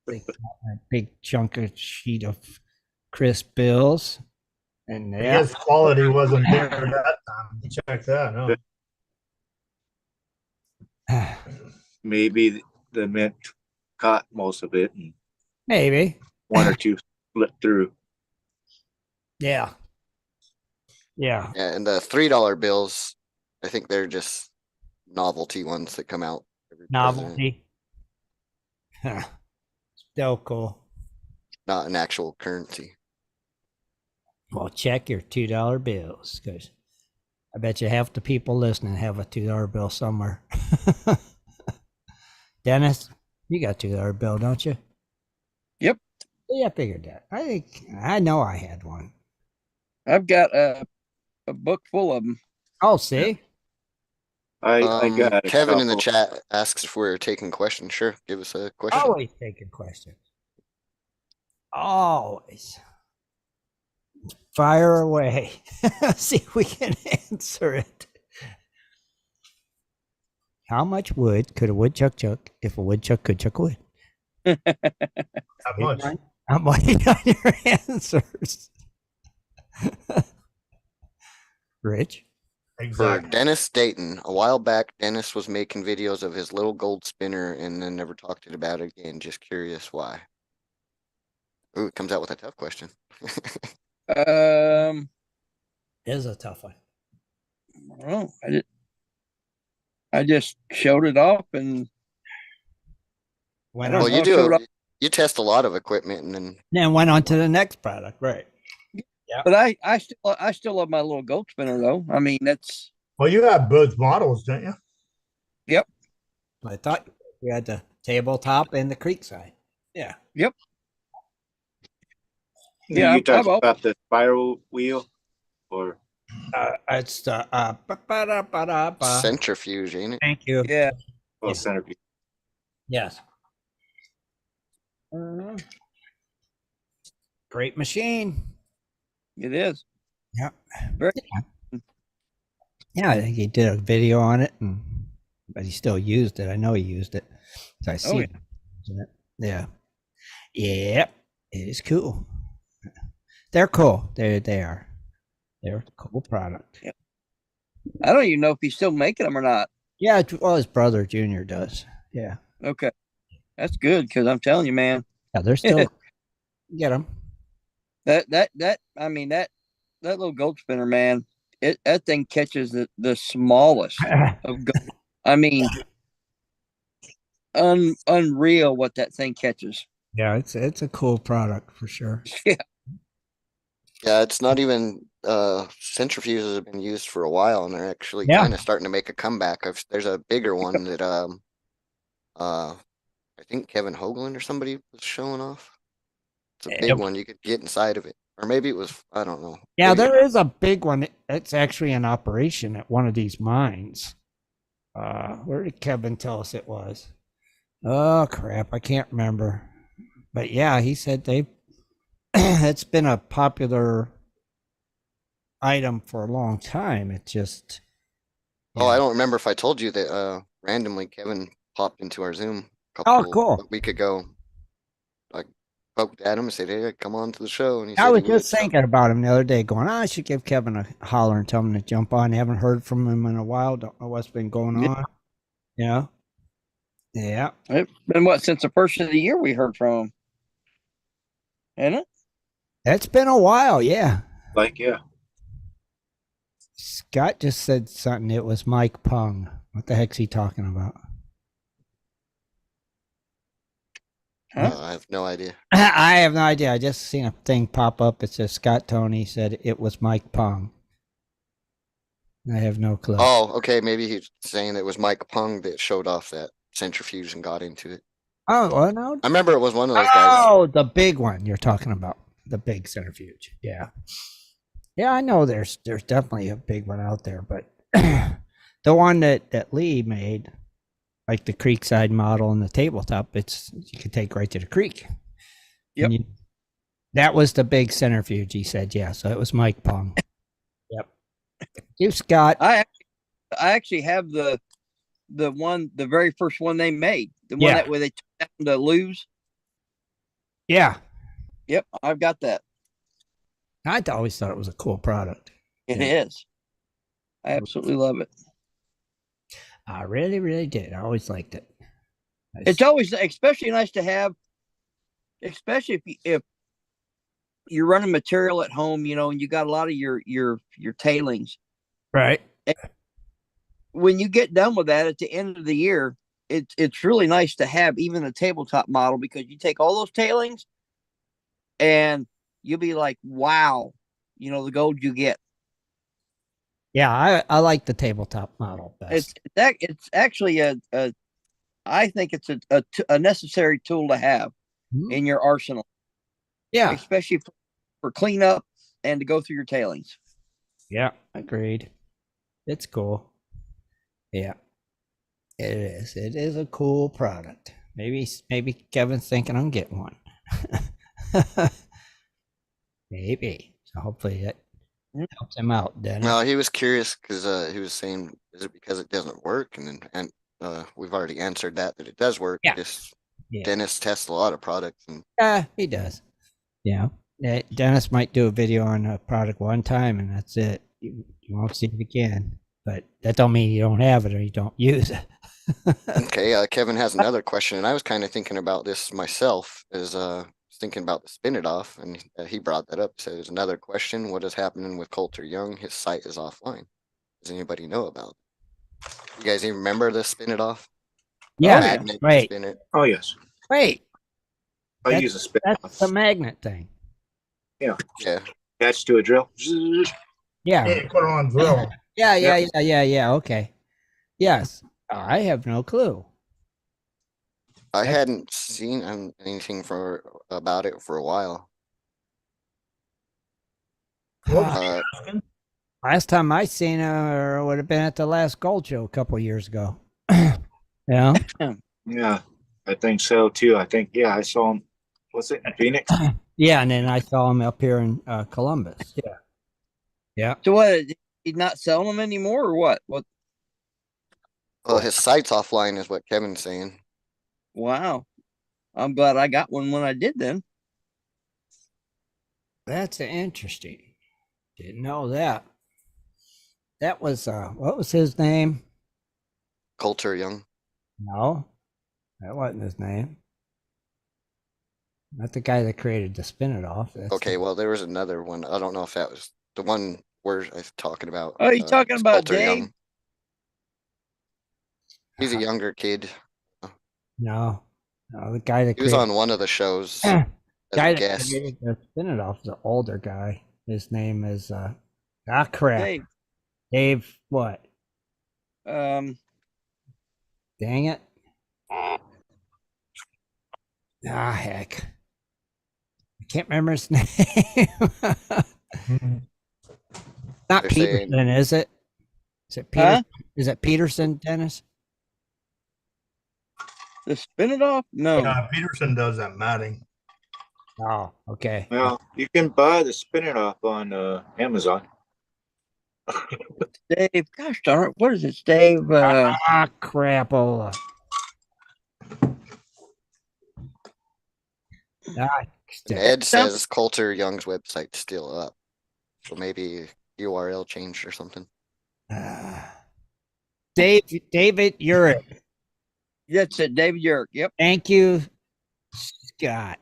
They got a big chunk of sheet of crisp bills. And I yeah. guess quality wasn't there at that time. Check that. Huh? Maybe the mint caught most of it, and Maybe. one or two slipped through. Yeah. Yeah. Yeah, and the $3 bills, I think they're just novelty ones that come out every president, Novelty. Still cool. not an actual currency. Well, check your $2 bills because I bet you half the people listening have a $2 bill somewhere. Dennis, you got a $2 bill, don't you? Yep. Yeah, I figured that. I know I had one. I've got a book full of them. Oh, see? I got a Kevin in the couple. chat asks if we're taking questions. Sure, give us a question. Always taking questions. Always. Fire away. See if we can answer it. How much wood could a woodchuck chuck if a woodchuck could chuck wood? Not much. I'm waiting on your answers. Rich? For Exactly. Dennis Dayton, a while back, Dennis was making videos of his little gold spinner and then never talked about it again. Just curious why. Ooh, it comes out with a tough question. It is a tough one. Well, I just showed it off, and Went I on, don't Well, you know, do. You test a lot of equipment, and then then went on to the next product, right? but I still love my little gold spinner though. I mean, that's Well, you have both models, don't you? I thought you had the tabletop and the creek side. Yeah. yeah. You I've talking al- about the spiral wheel, or It's the ba-da-ba-da-ba. centrifuge, ain't it? Thank you. yeah. well, Yeah. centerpiece? Yes. Great machine. It is. Yeah. Very- Yeah, I think he did a video on it, but he still used it. I know he used it. So I see yeah. him using it. Yeah. Yep. It is cool. They're cool. They are. They're a cool product. Yeah. I don't even know if he's still making them or not. Yeah, well, his brother Junior does. Yeah. Okay, that's good because I'm telling you, man, Yeah, they're still get them. that I mean that little gold spinner, man, that thing catches the smallest of gold. I mean, unreal what that thing catches. Yeah, it's a cool product for sure. Yeah. Yeah, it's not even centrifuges have been used for a while, and they're actually Yeah. kind of starting to make a comeback. There's a bigger one that I think Kevin Hoagland or somebody was showing off. It's a big Yep. one. You could get inside of it, or maybe it was, I don't know. Yeah, Maybe- there is a big one. It's actually in operation at one of these mines. Where did Kevin tell us it was? Oh crap, I can't remember. But yeah, he said they it's been a popular item for a long time. It just Oh, I don't remember if I told you that randomly Kevin popped into our Zoom cool. a week ago. I poked at him and said, "Hey, come on to the show." And he I said was he would, just thinking about him the other day, going, I should give Kevin a holler and tell him to jump on. Haven't heard from him in a while. Don't know what's been going Yeah. on. Yeah. Yeah. It's been what since the first of the year we heard from him, ain't it? It's been a while, yeah. Like, yeah, Scott just said something. It was Mike Pung. What the heck's he talking about? Huh? I have no idea. I have no idea. I just seen a thing pop up. It says Scott Tony said it was Mike Pong. I have no clue. Oh, okay. Maybe he's saying it was Mike Pung that showed off that centrifuge and got into it. Oh, well, no. I remember it was one of those guys. Oh, the big one you're talking about. The big centrifuge. Yeah. Yeah, I know there's definitely a big one out there, but the one that Lee made, like the Creekside model and the tabletop, it's you can take right to the creek. Yep. That was the big centrifuge, he said. Yeah, so it was Mike Pong. Yep. You, Scott. I actually have the very first one they made, the one that where they took down the lues. Yeah. Yep, I've got that. I always thought it was a cool product. It is. I absolutely love it. I really, really did. I always liked it. It's always especially nice to have, especially if you're running material at home, you know, and you got a lot of your tailings. Right. And when you get done with that at the end of the year, it's really nice to have even a tabletop model, because you take all those tailings and you'll be like, wow, you know, the gold you get. Yeah, I like the tabletop model best. It's actually I think it's a necessary tool to have in your arsenal. Yeah. Especially for cleanup and to go through your tailings. Yeah, agreed. It's cool. Yeah. It is. It is a cool product. Maybe Kevin's thinking I'm getting one. Maybe. So hopefully that helps him out, Dennis. No, he was curious because he was saying, is it because it doesn't work? And we've already answered that it does work. Yeah. Dennis tests a lot of products. And He does. Yeah. Dennis might do a video on a product one time and that's it. You won't see it again. But that don't mean you don't have it or you don't use it. okay, Kevin has another question, and I was kind of thinking about this myself. Thinking about the spin it off, and he brought that up. So there's another question: what is happening with Coulter Young? His site is offline. Does anybody know about it? You guys even remember the spin it off? Yeah. Magnet Wait. Spin it. Oh yes, Wait. I use a spin. That's the magnet thing. Yeah, Yeah. attached to a drill. Yeah. Yeah, put it on drill. Yeah. Okay. Yes. I have no clue. I hadn't seen anything about it for a while. Last time I seen her would have been at the last Gold Show a couple years ago. Yeah. Yeah, I think so too. I think I saw him. What's it in Phoenix? Yeah, and then I saw him up here in Columbus. Yeah. Yeah. So what? He's not selling them anymore, or what? What? Well, his site's offline, is what Kevin's saying. Wow. I'm glad I got one when I did then. That's interesting. Didn't know that. That was what was his name? Coulter Young. No, that wasn't his name. Not the guy that created the spin it off. Okay, well, there was another one. I don't know if that was the one we're talking about. Oh, you talking about Coulter Dave? Young. He's a younger kid. No, the guy that He was on one of the shows as guy a that guest. created the spin it off is an older guy. His name is crap. Dave what? Um, Dang it. Heck. I can't remember his name. Not They're Peterson, saying- is it? Is it Peterson? Is it Peterson, Dennis? the spin it off? No. Peterson does that matting. Oh, okay. Well, you can buy the spin it off on Amazon. Dave, gosh darn it, what is it, Dave? Crapola. Ed says Coulter Young's website's still up. So maybe URL changed or something. David Urich. That's it, David Yerk. Yep. Thank you, Scott.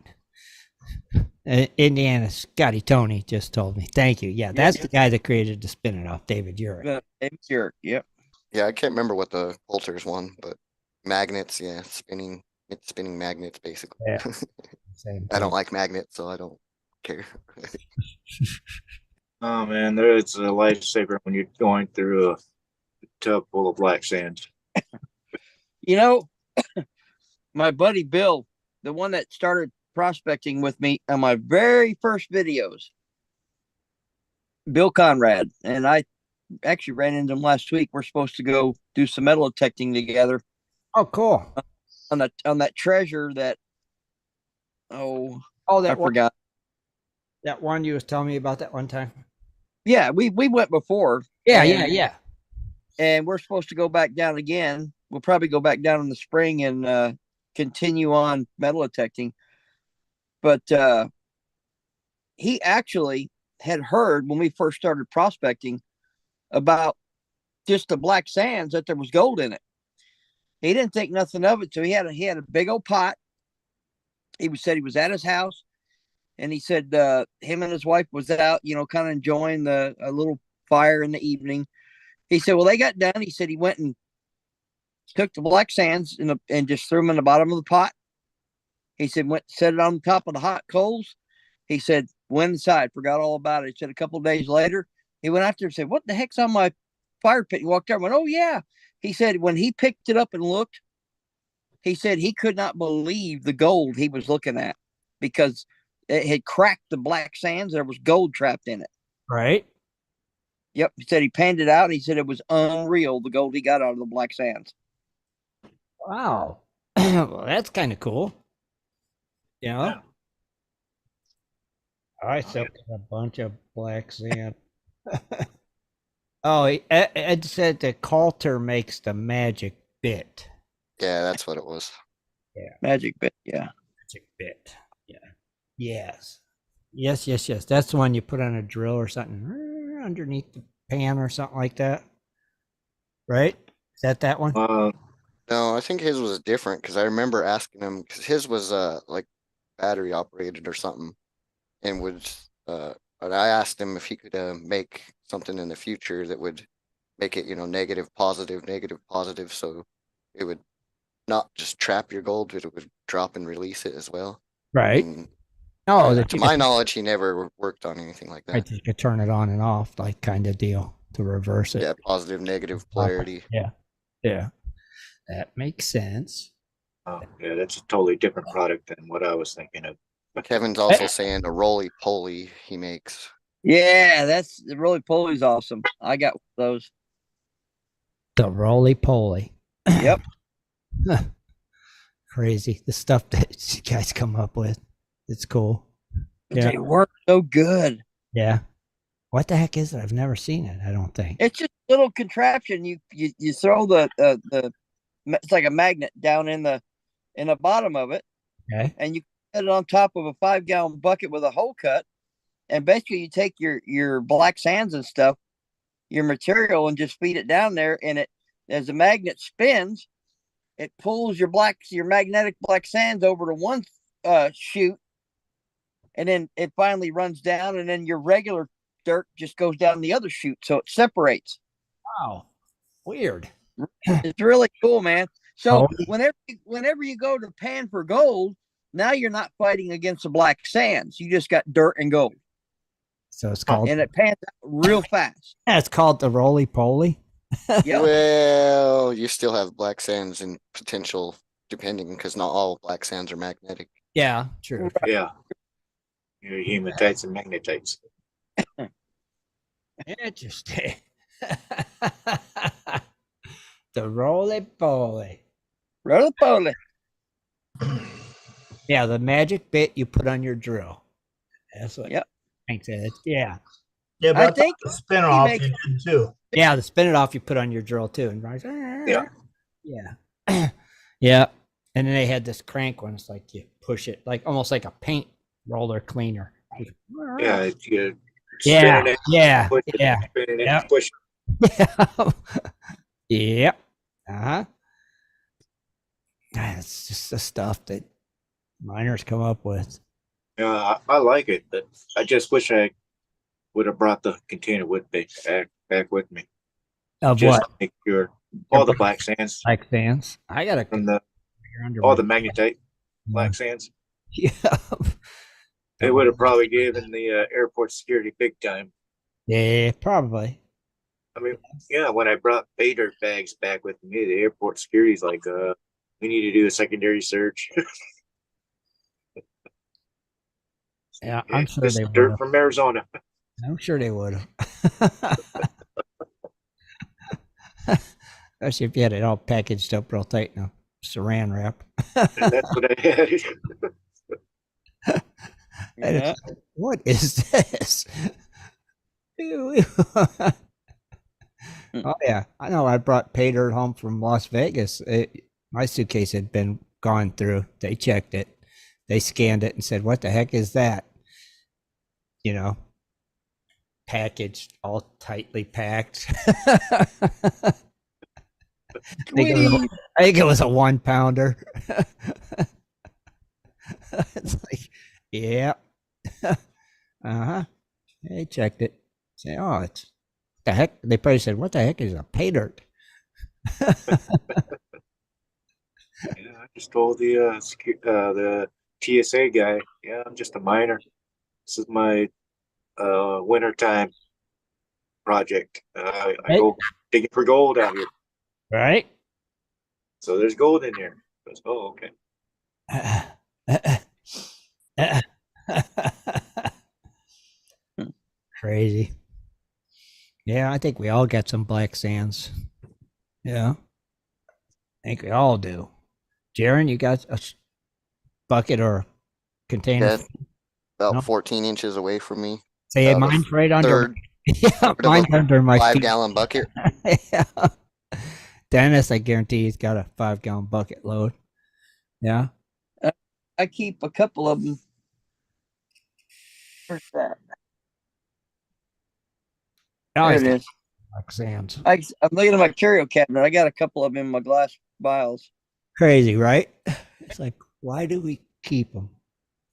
Indiana Scotty Tony just told me. Thank you. Yeah, that's the guy that created the spin it off, David Urich. David Yerk. Yep. Yeah, I can't remember what the Coulter's one, but magnets, spinning. spinning magnets, basically. Yeah. Same I don't thing. like magnets, so I don't care. Oh man, it's a lifesaver when you're going through a tub full of black sands. You know, my buddy Bill, the one that started prospecting with me on my very first videos, Bill Conrad, and I actually ran into him last week. We're supposed to go do some metal detecting together Oh, cool. on that treasure that Oh, I that one, forgot. that one you was telling me about that one time. Yeah, we went before. Yeah, and, yeah. And we're supposed to go back down again. We'll probably go back down in the spring and continue on metal detecting. But he actually had heard when we first started prospecting about just the black sands that there was gold in it. He didn't think nothing of it, so he had a big old pot. Said he was at his house, and he said him and his wife was out, kind of enjoying a little fire in the evening. He said, well, they got done. He said he went and took the black sands and just threw them in the bottom of the pot. He said, went set it on top of the hot coals. He said, went inside, forgot all about it. He said a couple of days later, he went after and said, what the heck's on my fire pit? He walked out and went, oh, yeah. He said, when he picked it up and looked, he said he could not believe the gold he was looking at because it had cracked the black sands. There was gold trapped in it. Right. Yep. He said he panned it out. He said it was unreal, the gold he got out of the black sands. Wow. Well, that's kind of cool. Yeah. I sucked a bunch of black sand. Oh, Ed said the Coulter makes the magic bit. Yeah, that's what it was. Magic bit. Yeah. Magic bit. Yeah. Yes. Yes. That's the one you put on a drill or something underneath the pan or something like that. Right? Is that one? No, I think his was different because I remember asking him because his was like battery operated or something, and but I asked him if he could make something in the future that would make it negative positive, so it would not just trap your gold, but it would drop and release it as well. Right. And, Oh, to my knowledge, he never worked on anything like that. Right, you could turn it on and off, like kind of deal to reverse it. Yeah, positive, negative polarity. Yeah. That makes sense. Oh, yeah, that's a totally different product than what I was thinking of. Kevin's also saying a roly-poly he makes. Yeah, that's the roly-poly's awesome. I got those. The roly-poly. Yep. Crazy. The stuff that you guys come up with. It's cool. Yeah. They work so good. Yeah. What the heck is it? I've never seen it, I don't think. It's just a little contraption. You throw the it's like a magnet down in the bottom of it. Okay. And you put it on top of a 5-gallon bucket with a hole cut. And basically you take your black sands and stuff, your material, and just feed it down there. And it, as the magnet spins, it pulls your magnetic black sands over to one chute. And then it finally runs down, and then your regular dirt just goes down the other chute. So it separates. Wow. Weird. It's really cool, man. So whenever you go to pan for gold, now you're not fighting against the black sands. You just got dirt and gold. So it's called, and it pans out real fast. Yeah, it's called the roly-poly. Yep. Well, you still have black sands and potential, depending, because not all black sands are magnetic. Yeah, true. Yeah. Your hematites and magnetites. Interesting. The roly-poly. Roly-poly. Yeah, the magic bit you put on your drill. That's what Yep. Hank said. Yeah. Yeah, I but think the spin off makes- you did too. Yeah, the spin it off you put on your drill too. And Yeah. Yeah. Yeah. And then they had this crank one. It's like you push it, like almost like a paint roller cleaner. Yeah. You Yeah. spin it, Yeah. push it, Yeah. spin it, Yep. push it. Yep. Uh-huh. It's just the stuff that miners come up with. Yeah, I like it, but I just wish I would have brought the container with me back with me. Of Just what? to make sure all the black sands Like fans? I got from a the You're under all my the magnetite black sands. yeah. It would have probably given the airport security big time. Yeah, probably. I mean, yeah, when I brought pay dirt bags back with me, the airport security's like, we need to do a secondary search. Yeah, I'm sure This they is would dirt have. from Arizona. I'm sure they would have. Especially if you had it all packaged up real tight in a saran wrap. And that's what I had. And Yeah. it's like, what is this? Oh yeah, I know. I brought pay dirt home from Las Vegas. My suitcase had been gone through. They checked it. They scanned it and said, "What the heck is that?" You know, packaged, all tightly packed. I think it was a 1 pounder. It's like, yeah. Uh-huh. They checked it. Say, oh, it's the heck. They probably said, what the heck is a pay dirt? Yeah, I just told the TSA guy, yeah, I'm just a miner. This is my wintertime project. I Right. go digging for gold out here. Right? So there's gold in there. I goes, oh, okay. Crazy. Yeah, I think we all got some black sands. Yeah. I think we all do. Jaron, you got a bucket or container? Yeah, about No. 14 inches away from me. Say About a mine's right under. third Yeah, of a mine's under my feet. 5-gallon bucket. Yeah. Dennis, I guarantee he's got a 5-gallon bucket load. Yeah. I keep a couple of them. Where's that? Oh, There he's it got is. black sands. I'm looking at my curio cabinet. I got a couple of them in my glass vials. Crazy, right? It's like, why do we keep them?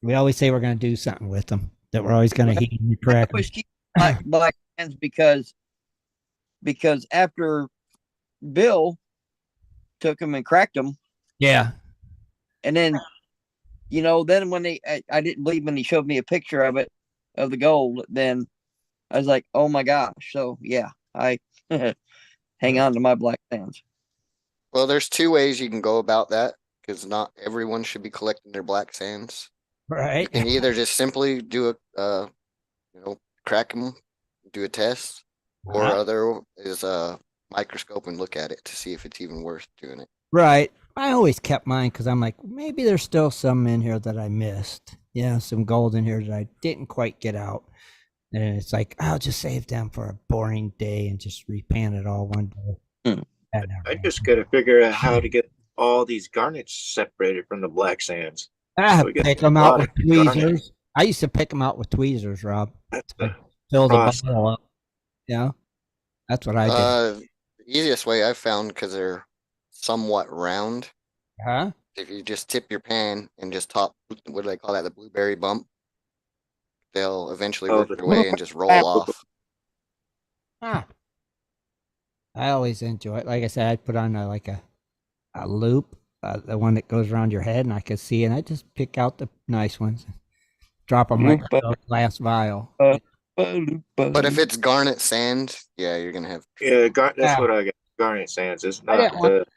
We always say we're going to do something with them, that we're always going to heat and I crack them. always keep black sands because after Bill took them and cracked them, Yeah. and then then when I didn't believe when he showed me a picture of it, of the gold, then I was like, oh my gosh. So yeah, I hang on to my black sands. Well, there's 2 ways you can go about that because not everyone should be collecting their black sands. You Right. can either just simply do crack them, do a test, or Uh-huh. other is microscope and look at it to see if it's even worth doing it. Right. I always kept mine because I'm like, maybe there's still some in here that I missed. Yeah, some gold in here that I didn't quite get out. And it's like, I'll just save them for a boring day and just repan it all one day. Hmm. That never I just happened. got to figure out how to get all these garnets separated from the black sands. Ah, So we got pick them a out lot with of garnet. tweezers. I used to pick them out with tweezers, Rob. That's I the fill the process. bottle up. Yeah, that's what I did. The easiest way I've found, because they're somewhat round, Huh? if you just tip your pan and just top, what do they call that, the blueberry bump, they'll eventually Oh, work the- their way and just roll off. Ah. I always enjoy it. Like I said, I put on a loop, the one that goes around your head, and I could see, and I just pick out the nice ones, drop them right in the glass vial. But if it's garnet sand, yeah, you're gonna have. Yeah, that's Yeah. what I got. Garnet sands. It's I didn't not. want-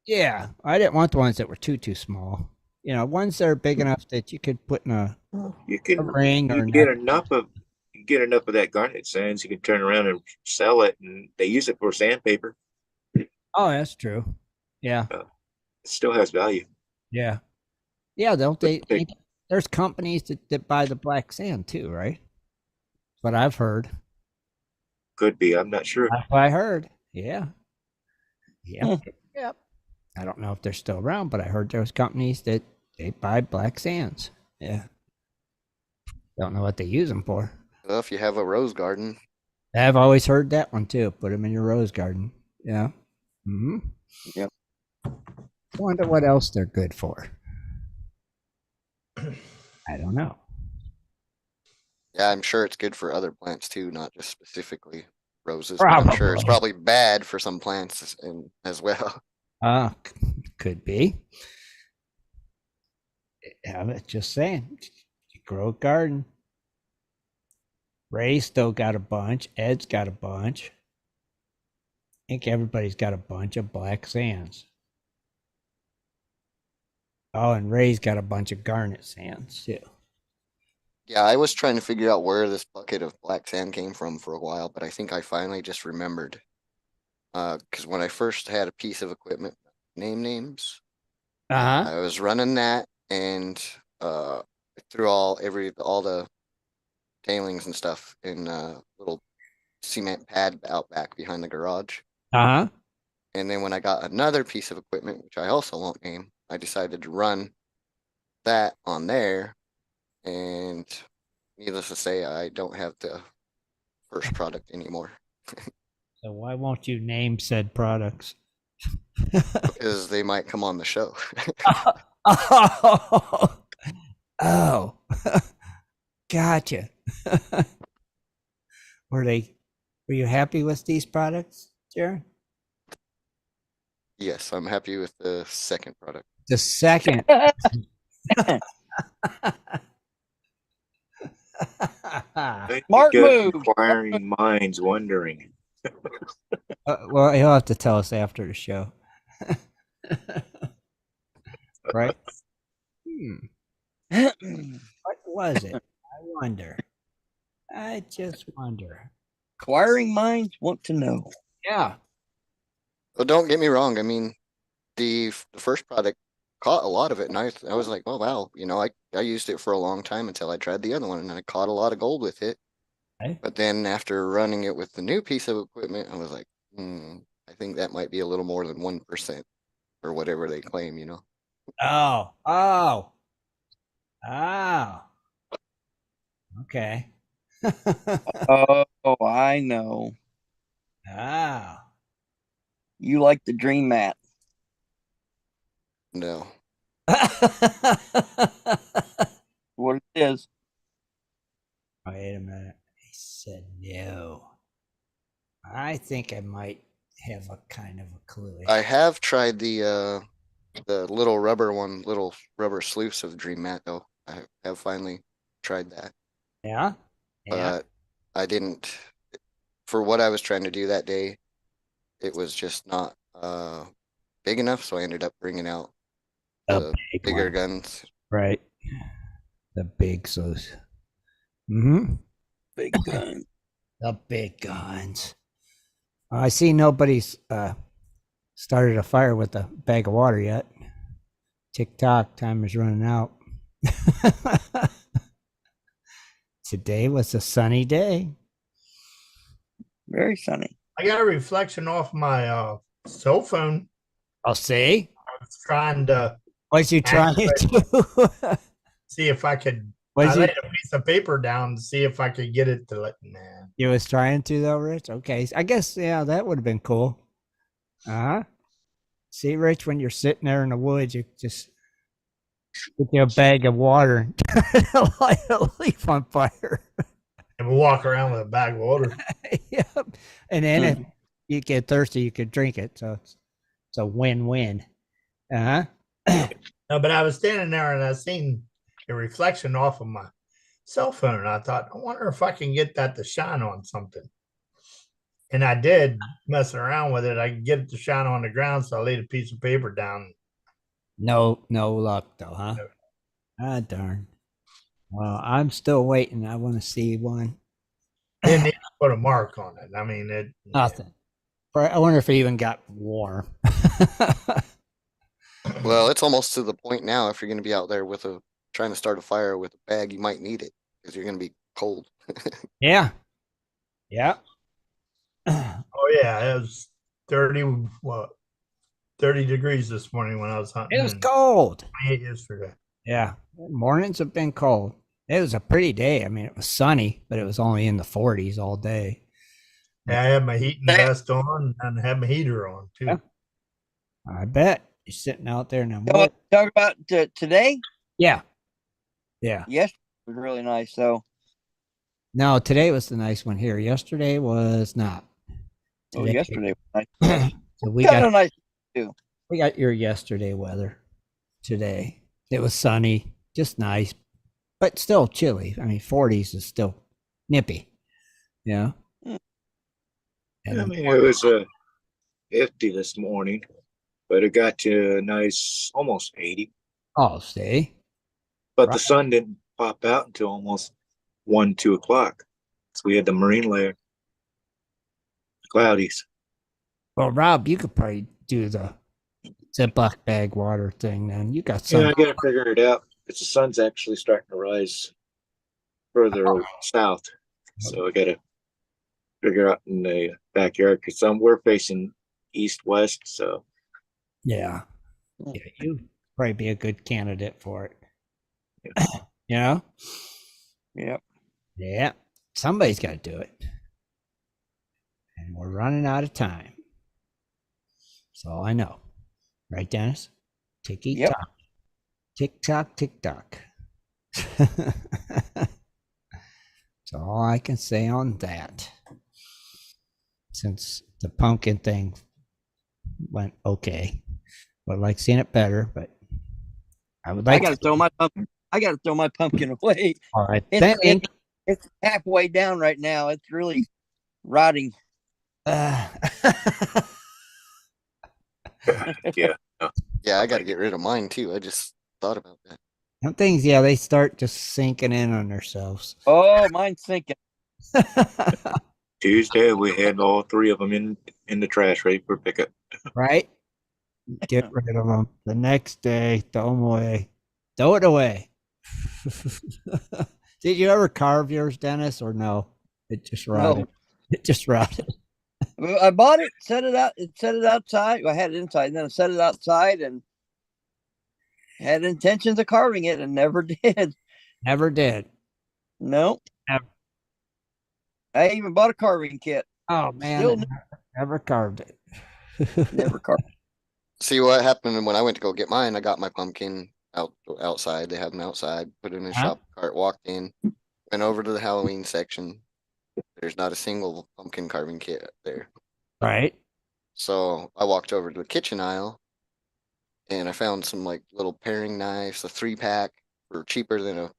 Yeah, I didn't want the ones that were too small. Ones that are big enough that you could put in a You can ring or you get neck. enough of that garnet sands. You can turn around and sell it, and they use it for sandpaper. Oh, that's true. Yeah, It still has value. yeah, yeah. Don't they? Big. There's companies that buy the black sand too, right? That's what I've heard. Could be. I'm not sure. That's what I heard. Yeah. Yep. Hmm. Yep. I don't know if they're still around, but I heard there was companies that they buy black sands. Yeah. Don't know what they use them for. Well, if you have a rose garden, I've always heard that one too. Put them in your rose garden. Yeah. Mm-hmm. Yep. Wonder what else they're good for. I don't know. yeah, I'm sure it's good for other plants too, not just specifically roses. But I'm sure it's Probably. probably bad for some plants as well. Could be. I'm just saying, you grow a garden. Ray's still got a bunch. Ed's got a bunch. I think everybody's got a bunch of black sands. Oh, and Ray's got a bunch of garnet sands too. Yeah, I was trying to figure out where this bucket of black sand came from for a while, but I think I finally just remembered. Because when I first had a piece of equipment, names, Uh huh. I was running that and threw all the tailings and stuff in a little cement pad out back behind the garage. Uh huh. And then when I got another piece of equipment, which I also won't name, I decided to run that on there. And needless to say, I don't have the first product anymore So why won't you name said products? because they might come on the show. Oh, oh. Gotcha. Were you happy with these products, Jared? Yes, I'm happy with the second product. The second. Smart move. Inquiring minds wondering. Well, he'll have to tell us after the show. Right? What was it? I wonder. I just wonder. Inquiring minds want to know. Yeah. Well, don't get me wrong. I mean, the first product caught a lot of it, and I was like, oh wow, I used it for a long time until I tried the other one, and I caught a lot of gold with it. Okay. But then after running it with the new piece of equipment, I was like, I think that might be a little more than 1% or whatever they claim. Oh. Okay. Oh, I know. Oh. You like the dream mat. No. What it is. Wait a minute. He said no. I think I might have a kind of a clue. I have tried the little rubber sluice of Dream Mat though. I have finally tried that, Yeah. but I didn't. For what I was trying to do that day, it was just not big enough. So I ended up bringing out the bigger one. guns. Right. The big sluice. Mm-hmm. Big gun. The big guns. I see nobody's started a fire with a bag of water yet. TikTok timer's running out. Today was a sunny day. Very sunny. I got a reflection off my cell phone. I'll see. I was trying to What you trying to? see if I could. I laid a piece of paper down to see if I could get it to let. Nah. You was trying to though, Rich? Okay. I guess that would have been cool. Uh-huh. See, Rich, when you're sitting there in the woods, you just get you a bag of water and light a leaf on fire. And we'll walk around with a bag of water. Yep. And then if you get thirsty, you could drink it. So it's a win-win. Uh-huh. No, but I was standing there and I seen a reflection off of my cell phone. And I thought, I wonder if I can get that to shine on something. And I did, messing around with it. I could get it to shine on the ground, so I laid a piece of paper down. No luck though, huh? Ah, darn. Well, I'm still waiting. I want to see one. Didn't even put a mark on it. I mean, it Nothing. I wonder if it even got warm. Well, it's almost to the point now. If you're going to be out there trying to start a fire with a bag, you might need it because you're going to be cold. Yeah. Yeah. Oh yeah, it was 30 degrees this morning when I was hunting. It was cold. 28 yesterday. Yeah. Mornings have been cold. It was a pretty day. I mean, it was sunny, but it was only in the 40s all day. Yeah, I had my heating vest on and I had my heater on too. Yeah. I bet. You're sitting out there now. Talk about today? Yeah. Yeah. Yes, it was really nice. So No, today was the nice one here. Yesterday was not. yesterday was nice. So We got a nice we got your yesterday weather today. It was sunny. just nice, but still chilly. I mean, 40s is still nippy. Yeah. Mm. And I mean, it was 50 this morning, but it got to a nice almost 80. oh, see, But Right. the sun didn't pop out until almost 1, 2 o'clock. So we had the marine layer, cloudies. well, Rob, you could probably do the Ziploc bag water thing. Then you got Yeah, some. I got to figure it out because the sun's actually starting to rise further south. So I got to figure out in the backyard because we're facing east-west. So Yeah, yeah, you probably be a good candidate for it. You know? Yep. Yeah, somebody's got to do it, and we're running out of time. That's all I know, right, Dennis? Ticky Yep. tock, tick tock, tick tock. That's all I can say on that. Since the pumpkin thing went okay, would like seeing it better, but I would I like. got to throw my pumpkin. I got to throw my pumpkin away. All right, It's, thank. it's halfway down right now. It's really rotting. Uh, yeah, Yeah, I got to get rid of mine too. I just thought about that. some things, yeah, they start just sinking in on themselves. Oh, mine's sinking. Tuesday we had all 3 of them in the trash ready for pickup. Right? Get rid of them. The next day, throw them away. Throw it away. Did you ever carve yours, Dennis, or no? It just rotted. No. It just rotted. I bought it, set it out, set it outside. I had it inside, and then I set it outside and had intentions of carving it and never did. Never did. No. Never. I even bought a carving kit. Oh man, Still never carved it. never carved. See what happened when I went to go get mine. I got my pumpkin outside. They had them outside. Put it in a Huh? shop cart. Walked in. Went over to the Halloween section. There's not a single pumpkin carving kit there. Right. So I walked over to the kitchen aisle, and I found some like little paring knives, a 3-pack, for cheaper than a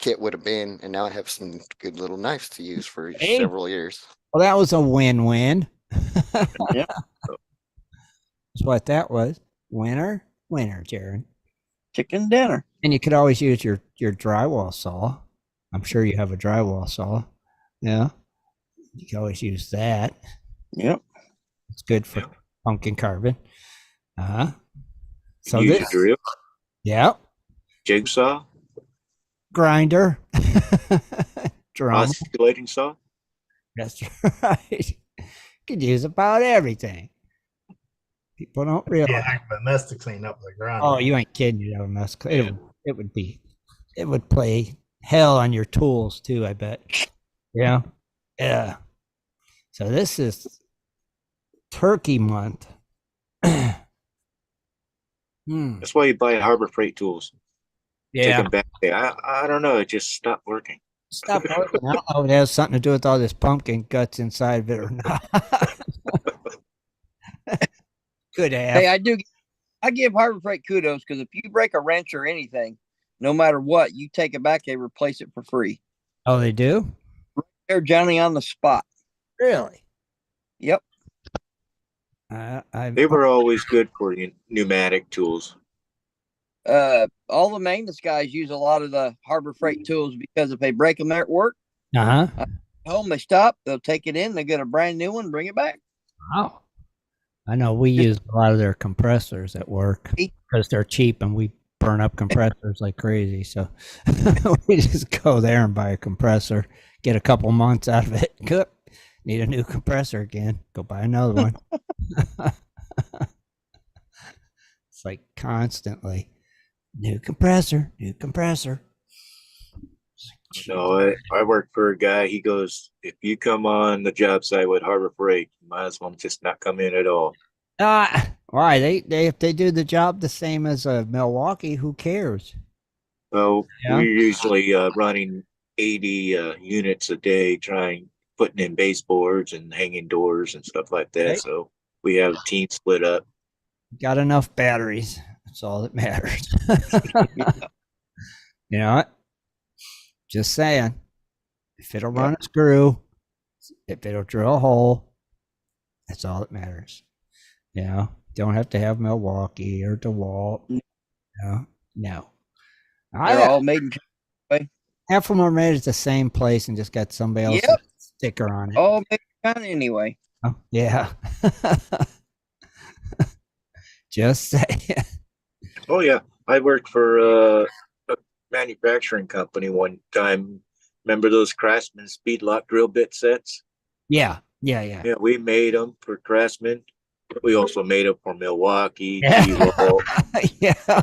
kit would have been. And now I have some good little knives to use for Hey. several years. Well, that was a win-win. Yep. That's what that was. Winner, Jared. Chicken dinner. And you could always use your drywall saw. I'm sure you have a drywall saw. Yeah. You can always use that. Yep. It's good for pumpkin carving. Uh-huh. So Use this, your drill, yeah, jigsaw, grinder, drum. oscillating saw. That's right. Could use about everything. People don't realize. Yeah, heck of a mess to clean up the ground. Oh, you ain't kidding. You have a mess. It would play hell on your tools too, I bet. Yeah. Yeah. So this is Turkey month. That's why you buy Harbor Freight tools. Take Yeah. them back. I don't know. It just stopped working. Stop working. I don't know if it has something to do with all this pumpkin guts inside of it or not. Could have. Hey, I give Harbor Freight kudos because if you break a wrench or anything, no matter what, you take it back, they replace it for free. Oh, they do? They're generally on the spot. Really? Yep. They were always good for pneumatic tools. All the maintenance guys use a lot of the Harbor Freight tools because if they break them at work, home they stop, they'll take it in, they get a brand new one, bring it back. Wow. I know we use a lot of their compressors at work because they're cheap and we burn up compressors like crazy. So we just go there and buy a compressor, get a couple months out of it. Good. Need a new compressor again. Go buy another one. It's like constantly new compressor. No, I work for a guy. He goes, if you come on the job site with Harbor Freight, you might as well just not come in at all. Why? They if they do the job the same as Milwaukee, who cares? So Yeah. we're usually running 80 units a day, putting in baseboards and hanging doors and stuff like that. Right. So we have a team split up. Got enough batteries. That's all that matters. You know what? Just saying. If it'll run a screw, if it'll drill a hole, that's all that matters. You know, don't have to have Milwaukee or DeWalt. No. They're all made in China. Half of them are made at the same place and just got somebody else's Yep. sticker on it. All made in China anyway. Oh, yeah. Just saying. Oh yeah, I worked for a manufacturing company one time. Remember those Craftsman speed lock drill bit sets? Yeah. Yeah, we made them for Craftsman. We also made them for Milwaukee, Yeah. DeWalt, Yeah.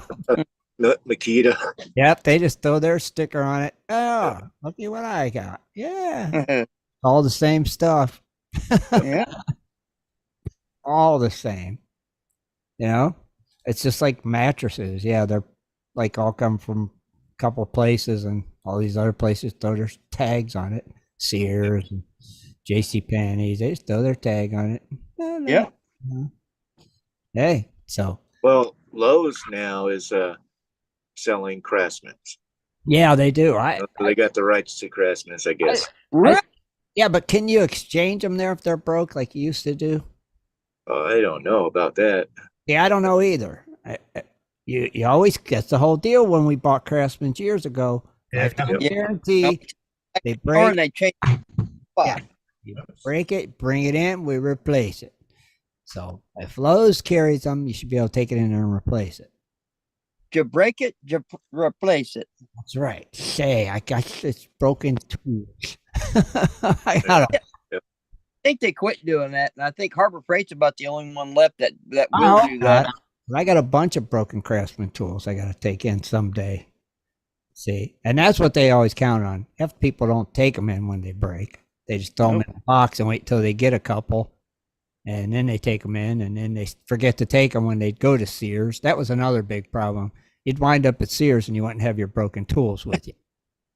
Makita. Yep. They just throw their sticker on it. Oh, look at what I got. Yeah. All the same stuff. Yeah. All the same. You know, it's just like mattresses. Yeah, they're like all come from a couple of places, and all these other places throw their tags on it. Sears and J.C. Penney's, they just throw their tag on it. Yeah. Hey, so Well, Lowe's now is selling Craftsmans. yeah, they do. They got the rights to Craftsmans, I guess. Yeah, but can you exchange them there if they're broke like you used to do? I don't know about that. Yeah, I don't know either. You always that's the whole deal when we bought Craftsman's years ago. Yeah. Lifetime Yeah. guarantee. They Or break. they change. Yeah. You break it, bring it in, we replace it. So if Lowe's carries them, you should be able to take it in there and replace it. You break it, you replace it. That's right. Say, I got this broken tools. I got them. I think they quit doing that, and I think Harbor Freight's about the only one left that will do that. I got a bunch of broken Craftsman tools I got to take in someday. See, and that's what they always count on. If people don't take them in when they break, they just throw them in a box and wait till they get a couple, and then they take them in, and then they forget to take them when they go to Sears. That was another big problem. You'd wind up at Sears and you wouldn't have your broken tools with you.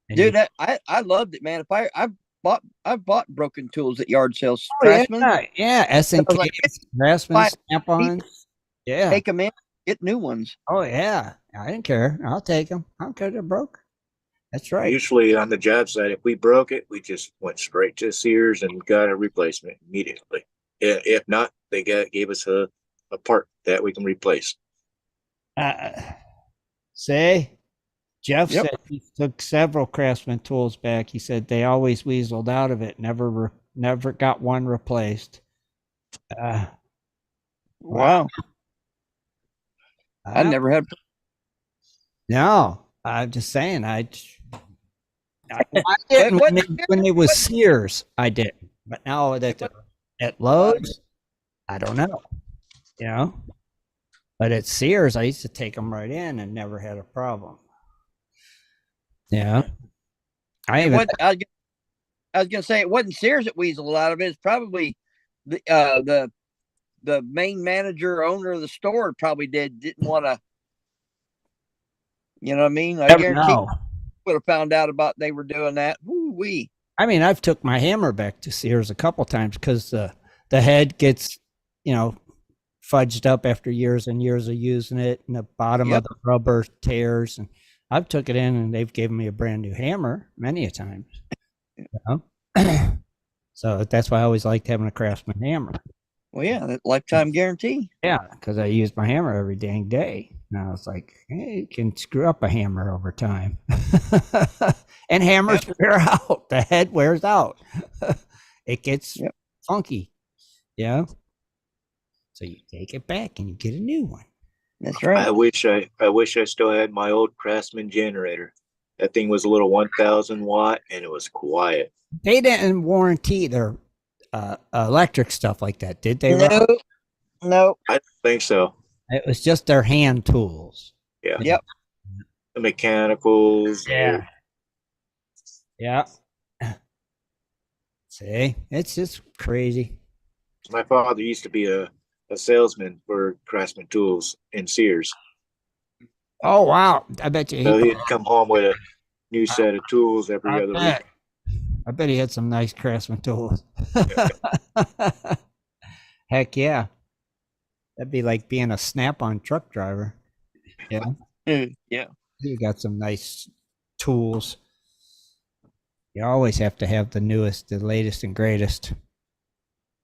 And Dude, I loved it, man. If I've bought broken tools at yard sales. oh, Craftsman, yeah, S&K, like, Craftsman, Snap-ons. Yeah. take them in, get new ones. Oh, yeah. I didn't care. I'll take them. I don't care they're broke. That's right. Usually on the job site, if we broke it, we just went straight to Sears and got a replacement immediately. If not, they gave us a part that we can replace. Say, Jeff Yep. said he took several Craftsman tools back. He said they always weaseled out of it. Never got one replaced. Wow. I never had. No, I'm just saying. I didn't when it was Sears. I didn't, but now that at Lowe's, I don't know. You know, but at Sears, I used to take them right in and never had a problem. Yeah, I was gonna say it wasn't Sears that weaseled out of it. It's probably the main manager owner of the store probably didn't want to. You know what I mean? I guarantee would have found out about they were doing that. Woo-wee. I mean, I've took my hammer back to Sears a couple times because the head gets, fudged up after years and years of using it, and the bottom of the rubber tears. And I've took it in, and they've given me a brand new hammer many a times. So that's why I always liked having a Craftsman hammer. Well, yeah, that lifetime guarantee. Yeah, because I use my hammer every dang day. And I was like, hey, you can screw up a hammer over time. And hammers wear out. The head wears out. It gets funky. Yeah. So you take it back and you get a new one. That's right. I wish I still had my old Craftsman generator. That thing was a little 1,000 watt and it was quiet. They didn't warranty their electric stuff like that, did they? No. I don't think so. It was just their hand tools. Yeah. Yep. The mechanicals. Yeah. See, it's just crazy. My father used to be a salesman for Craftsman tools in Sears. Oh wow! I bet you. So he'd come home with a new set of tools every other week. I bet he had some nice Craftsman tools. Heck yeah. That'd be like being a Snap-on truck driver. Yeah. Yeah. You got some nice tools. You always have to have the newest, the latest, and greatest.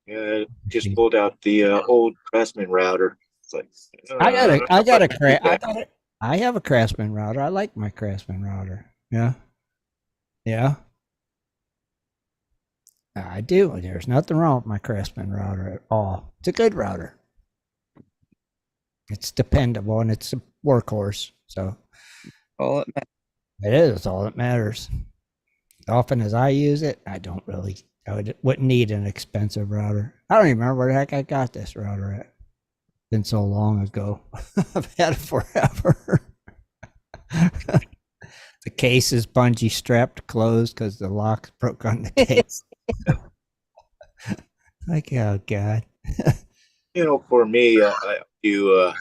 Yeah, just pulled out the old Craftsman router. It's like I have a Craftsman router. I like my Craftsman router. Yeah. Yeah. I do. There's nothing wrong with my Craftsman router at all. It's a good router. It's dependable and it's a workhorse. So All it matters. it is all that matters. Often as I use it, I wouldn't need an expensive router. I don't even remember where the heck I got this router at. Been so long ago. I've had it forever. The case is bungee strapped closed because the lock broke on the case. Like, oh God. For me, I do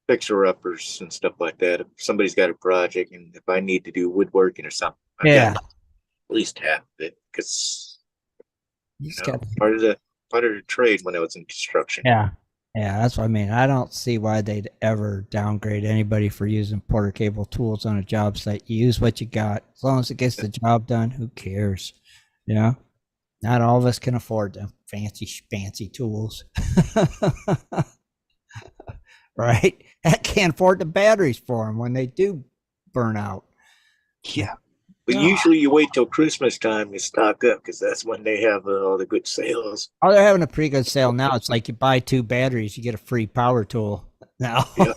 fixer-uppers and stuff like that. If somebody's got a project and if I need to do woodworking or something, I Yeah. got at least half of it because You just got part of the trade when I was in construction. Yeah. Yeah, that's what I mean. I don't see why they'd ever downgrade anybody for using Porter Cable tools on a job site. You use what you got. As long as it gets the job done, who cares? You know? Not all of us can afford them fancy tools. Right? I can't afford the batteries for them when they do burn out. Yeah. But usually you wait till Christmas time to stock up because that's when they have all the good sales. Oh, they're having a pretty good sale now. It's like you buy 2 batteries, you get a free power tool now. Yeah.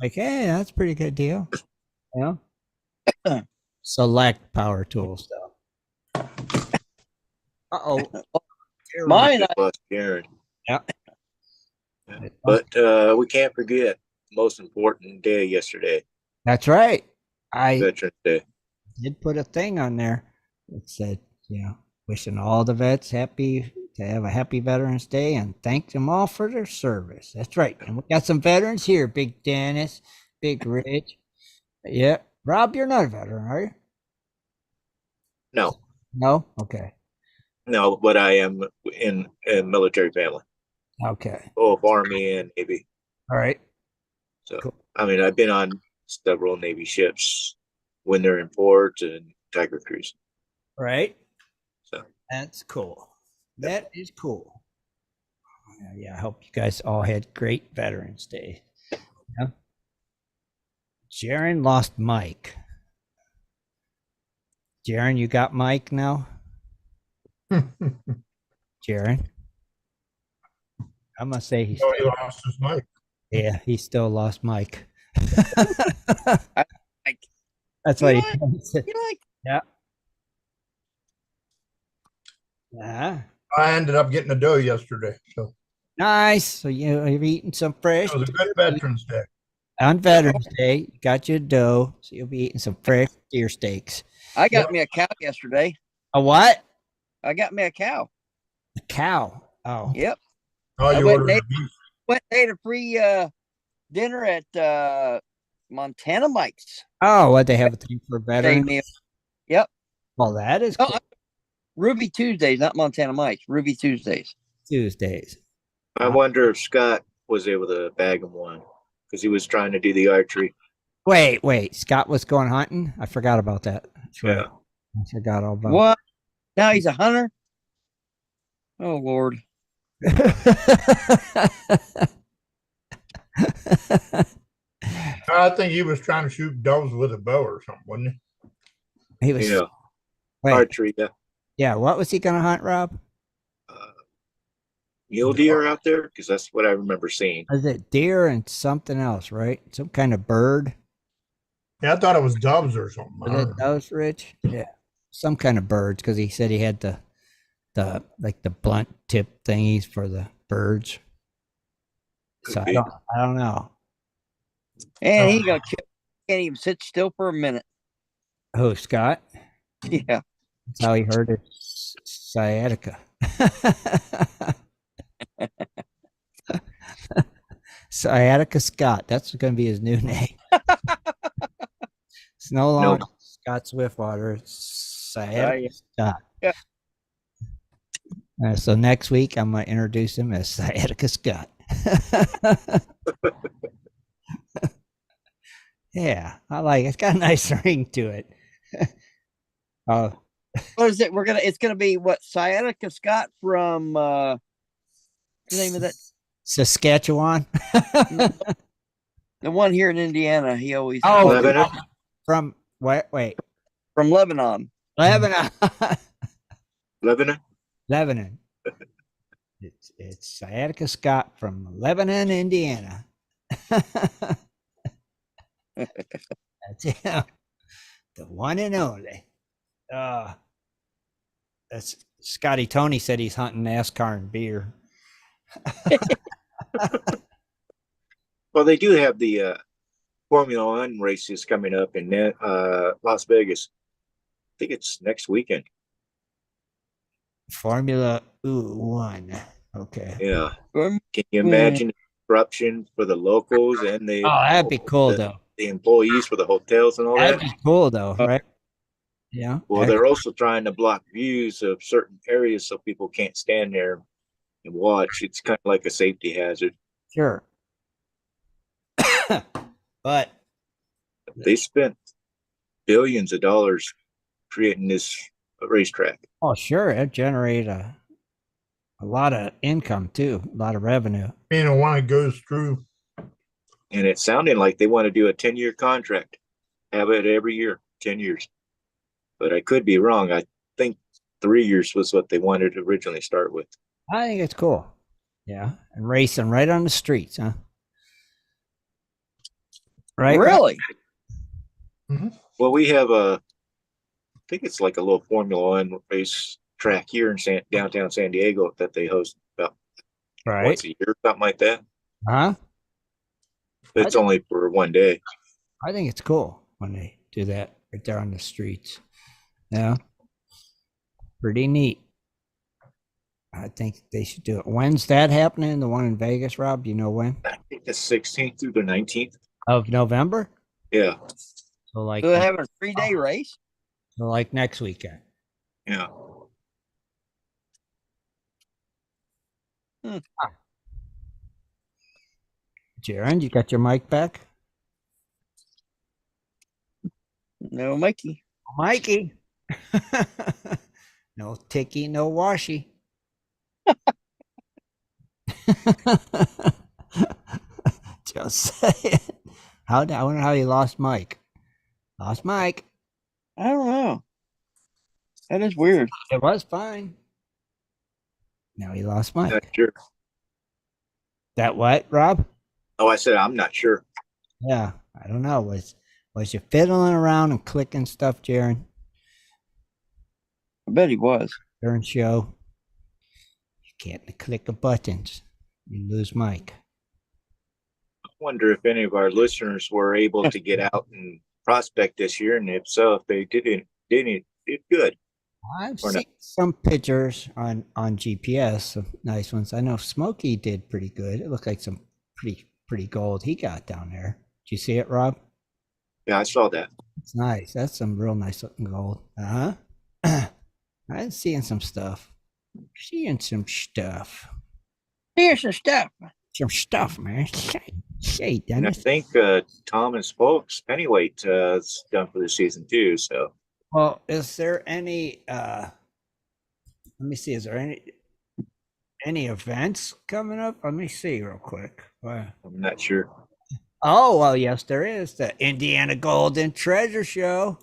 Like, hey, that's a pretty good deal. You know? Select power tools, though. Uh-oh. Mine, Just lost Karen. Yeah. But we can't forget the most important day yesterday, That's right. I Veterans Day. did put a thing on there that said, wishing all the vets to have a happy Veterans Day and thank them all for their service. That's right. And we got some veterans here, Big Dennis, Big Rich. Yeah. Rob, you're not a veteran, are you? No, No? Okay. no, but I am in a military family, Okay. both Army and Navy. All right. So, Cool. I mean, I've been on several Navy ships when they're in port and Tiger Cruise. Right. So That's cool. That is cool. Yeah, I hope you guys all had great Veterans Day. Yeah. Jaron lost Mike. Jaron, you got Mike now? Jaron? I'm gonna say he's He lost his mic. yeah, he still lost Mike. like, That's why yeah. yeah. I ended up getting a dough yesterday, so Nice. So you're eating some fresh it was a good Veterans Day. on Veterans Day. You got your dough, so you'll be eating some fresh deer steaks. I got me a cow yesterday. A what? I got me a cow. A cow. Oh. Yep. Oh, I you went ordered and a beef. Went and ate a free dinner at Montana Mike's. Oh, what they have a thing for Day veterans? meal. Yep. Well, that is Oh, cool. Ruby Tuesdays, not Montana Mike's. Ruby Tuesdays. Tuesdays. I wonder if Scott was able to bag him one because he was trying to do the archery. Wait. Scott was going hunting? I forgot about that. That's right. Yeah. I forgot all about What? Now he's a hunter? Oh, Lord. I think he was trying to shoot doves with a bow or something, wasn't he? He was wait, Archery. Yeah. yeah, what was he gonna hunt, Rob? Mule deer out there because that's what I remember seeing. Was it deer and something else, right? Some kind of bird? Yeah, I thought it was doves or something. I Was it don't know. those, Rich? Yeah. Some kind of birds, because he said he had the blunt tip thingies for the birds. So Could be. I don't know. And he got killed. Can't even sit still for a minute. Oh, Scott? Yeah. That's how he hurt his sciatica. Sciatica Scott. That's going to be his new name. It's no longer Scott Swiftwater. It's Sciatica Scott. Yeah. So next week, I'm going to introduce him as Sciatica Scott. Yeah, I like it. It's got a nice ring to it. Oh, What is it? It's gonna be what, Sciatica Scott from what's the name of that? Saskatchewan. The one here in Indiana. He always Oh, Lebanon? from wait, from Lebanon. Lebanon. Lebanon? Lebanon. It's Sciatica Scott from Lebanon, Indiana. That's him, the one and only. That's Scotty Tony said he's hunting NASCAR and beer. Well, they do have the Formula One races coming up in Las Vegas. I think it's next weekend. Formula One. Okay. Yeah. Um, Can you imagine the disruption for the locals and Oh, that'd be cool though. the employees for the hotels and all That'd that? be cool though, right? Yeah. Well, they're also trying to block views of certain areas so people can't stand there and watch. It's kind of like a safety hazard. Sure. But They spent billions of dollars creating this racetrack. oh, sure, it generate a lot of income too, a lot of revenue. You know, one that goes through. And it sounded like they want to do a 10-year contract, have it every year, 10 years. But I could be wrong. I think 3 years was what they wanted to originally start with. I think it's cool. Yeah, and racing right on the streets, huh? Right? Really? Well, we have I think it's like a little Formula One race track here in downtown San Diego that they host about Right. once a year, something like that. Huh? It's only for one day. I think it's cool when they do that right there on the streets. Yeah. Pretty neat. I think they should do it. When's that happening? The one in Vegas, Rob? Do you know when? I think the 16th through the 19th. Of November? Yeah. So like So they're having a 3-day race? so like next weekend. Yeah. Jaron, you got your mic back? No, Mikey. Mikey. No ticky, no washy. Just say it. I wonder how you lost Mike. Lost Mike. I don't know. That is weird. It was fine. Now he lost Mike. Not sure. That what, Rob? Oh, I said I'm not sure. Yeah, I don't know. Was you fiddling around and clicking stuff, Jaron, I bet he was. during show? You can't click the buttons. You lose Mike. I wonder if any of our listeners were able to get out and prospect this year, and if so, if they did good. I've Or not. seen some pictures on GPS, some nice ones. I know Smokey did pretty good. It looked like some pretty gold he got down there. Did you see it, Rob? Yeah, I saw that. It's nice. That's some real nice looking gold. I'm seeing some stuff. Seeing some stuff. Here's some stuff. Some stuff, man. Say, And I Dennis. think Tom and Spokes Pennyweight is done for the season too. So Well, is there any let me see, is there any events coming up? Let me see real quick. Wow. I'm not sure. Oh, well, yes, there is. The Indiana Golden Treasure Show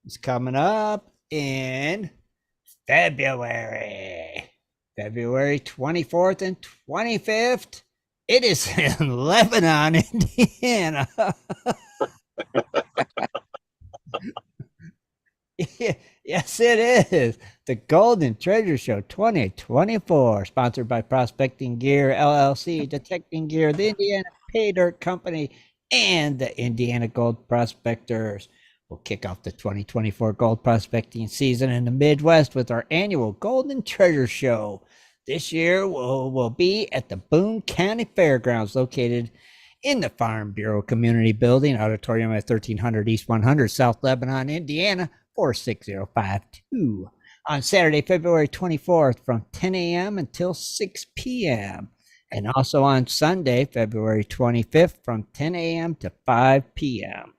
is coming up in February 24th and 25th. It is in Lebanon, Indiana. Yes, it is. The Golden Treasure Show 2024, sponsored by Prospecting Gear LLC, Detecting Gear, the Indiana Pay Dirt Company, and the Indiana Gold Prospectors. We'll kick off the 2024 gold prospecting season in the Midwest with our annual Golden Treasure Show. This year will be at the Boone County Fairgrounds, located in the Farm Bureau Community Building, Auditorium at 1300 East 100 South Lebanon, Indiana, 46052. On Saturday, February 24th from 10 a.m. until 6 p.m. And also on Sunday, February 25th, from 10 a.m. to 5 p.m.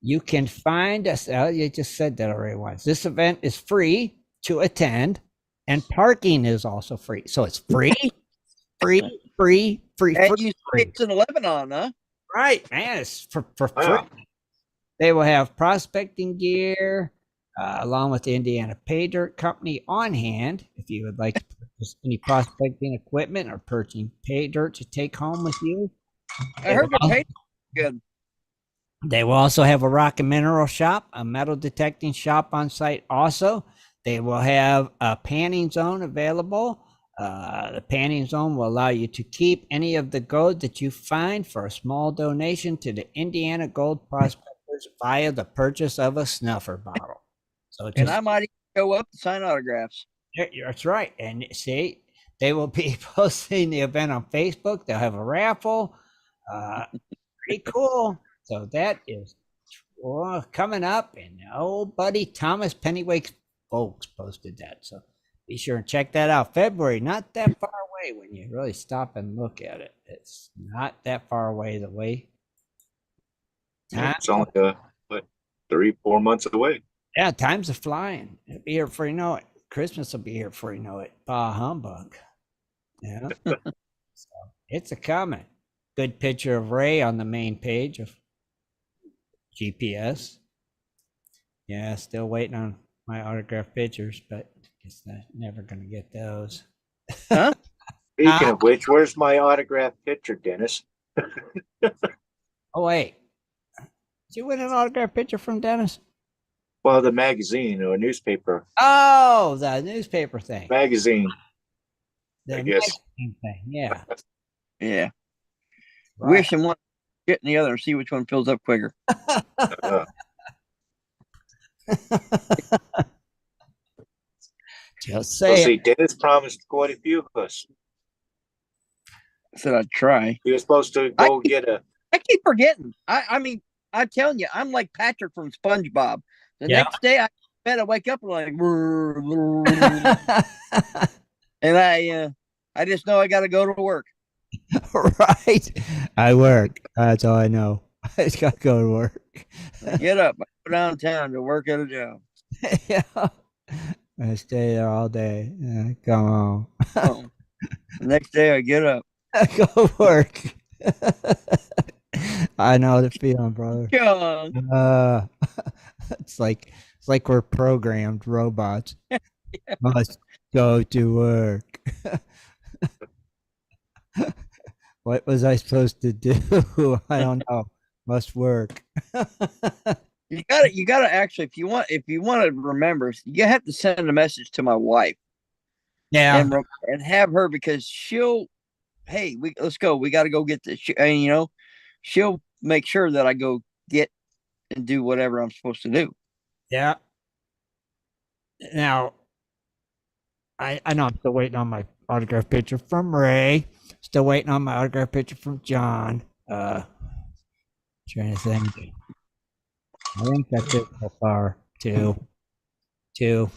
You can find us. You just said that already once. This event is free to attend, and parking is also free. So it's free, free, free, free. And free, you say free. it's in Lebanon, huh? Right, man. It's for Wow. free. They will have prospecting gear, along with the Indiana Pay Dirt Company on hand. If you would like to purchase any prospecting equipment or purchasing pay dirt to take home with you, I heard the pay good. they will also have a rock and mineral shop, a metal detecting shop on site. Also, they will have a panning zone available. The panning zone will allow you to keep any of the gold that you find for a small donation to the Indiana Gold Prospectors via the purchase of a snuffer bottle. So And I might even go up to sign autographs. that's right. And see, they will be posting the event on Facebook. They'll have a raffle. Pretty cool. So that is coming up. And old buddy Thomas Pennywake folks posted that. So be sure and check that out. February, not that far away when you really stop and look at it. It's not that far away the way. It's only 3-4 months away. Yeah, time's a flying. It'll be here before you know it. Christmas will be here before you know it. Bah humbug. Yeah. So it's a coming. Good picture of Ray on the main page of GPS. Yeah, still waiting on my autograph pictures, but guess never gonna get those. Huh? Speaking of which, where's my autograph picture, Dennis? Oh wait, did you win an autograph picture from Dennis? Well, the magazine or newspaper. Oh, the newspaper thing. Magazine. The I guess. magazine thing. Yeah. Yeah. Right. Wish and one get in the other and see which one fills up quicker. Just We'll say see. Dennis promised quite a few of us. I said I'd try. He was supposed to go get a. I keep forgetting. I mean, I'm telling you, I'm like Patrick from SpongeBob. The Yeah. next day, I wake up and like, and I just know I got to go to work. right. I work. That's all I know. I just gotta go to work. Get up, I go downtown to work at a job. Yeah. I stay there all day. Come on. Oh. The next day, I get up. Go work. I know the feeling, brother. John. It's like we're programmed robots. Must go to work. What was I supposed to do? I don't know. Must work. You gotta actually, if you want to remember, you have to send a message to my wife. Yeah. And have her, because hey, let's go. We got to go get this. And she'll make sure that I go get and do whatever I'm supposed to do. Yeah. Now, I know I'm still waiting on my autograph picture from Ray. Still waiting on my autograph picture from John. Trying to think. I think that's it so far. Two. It's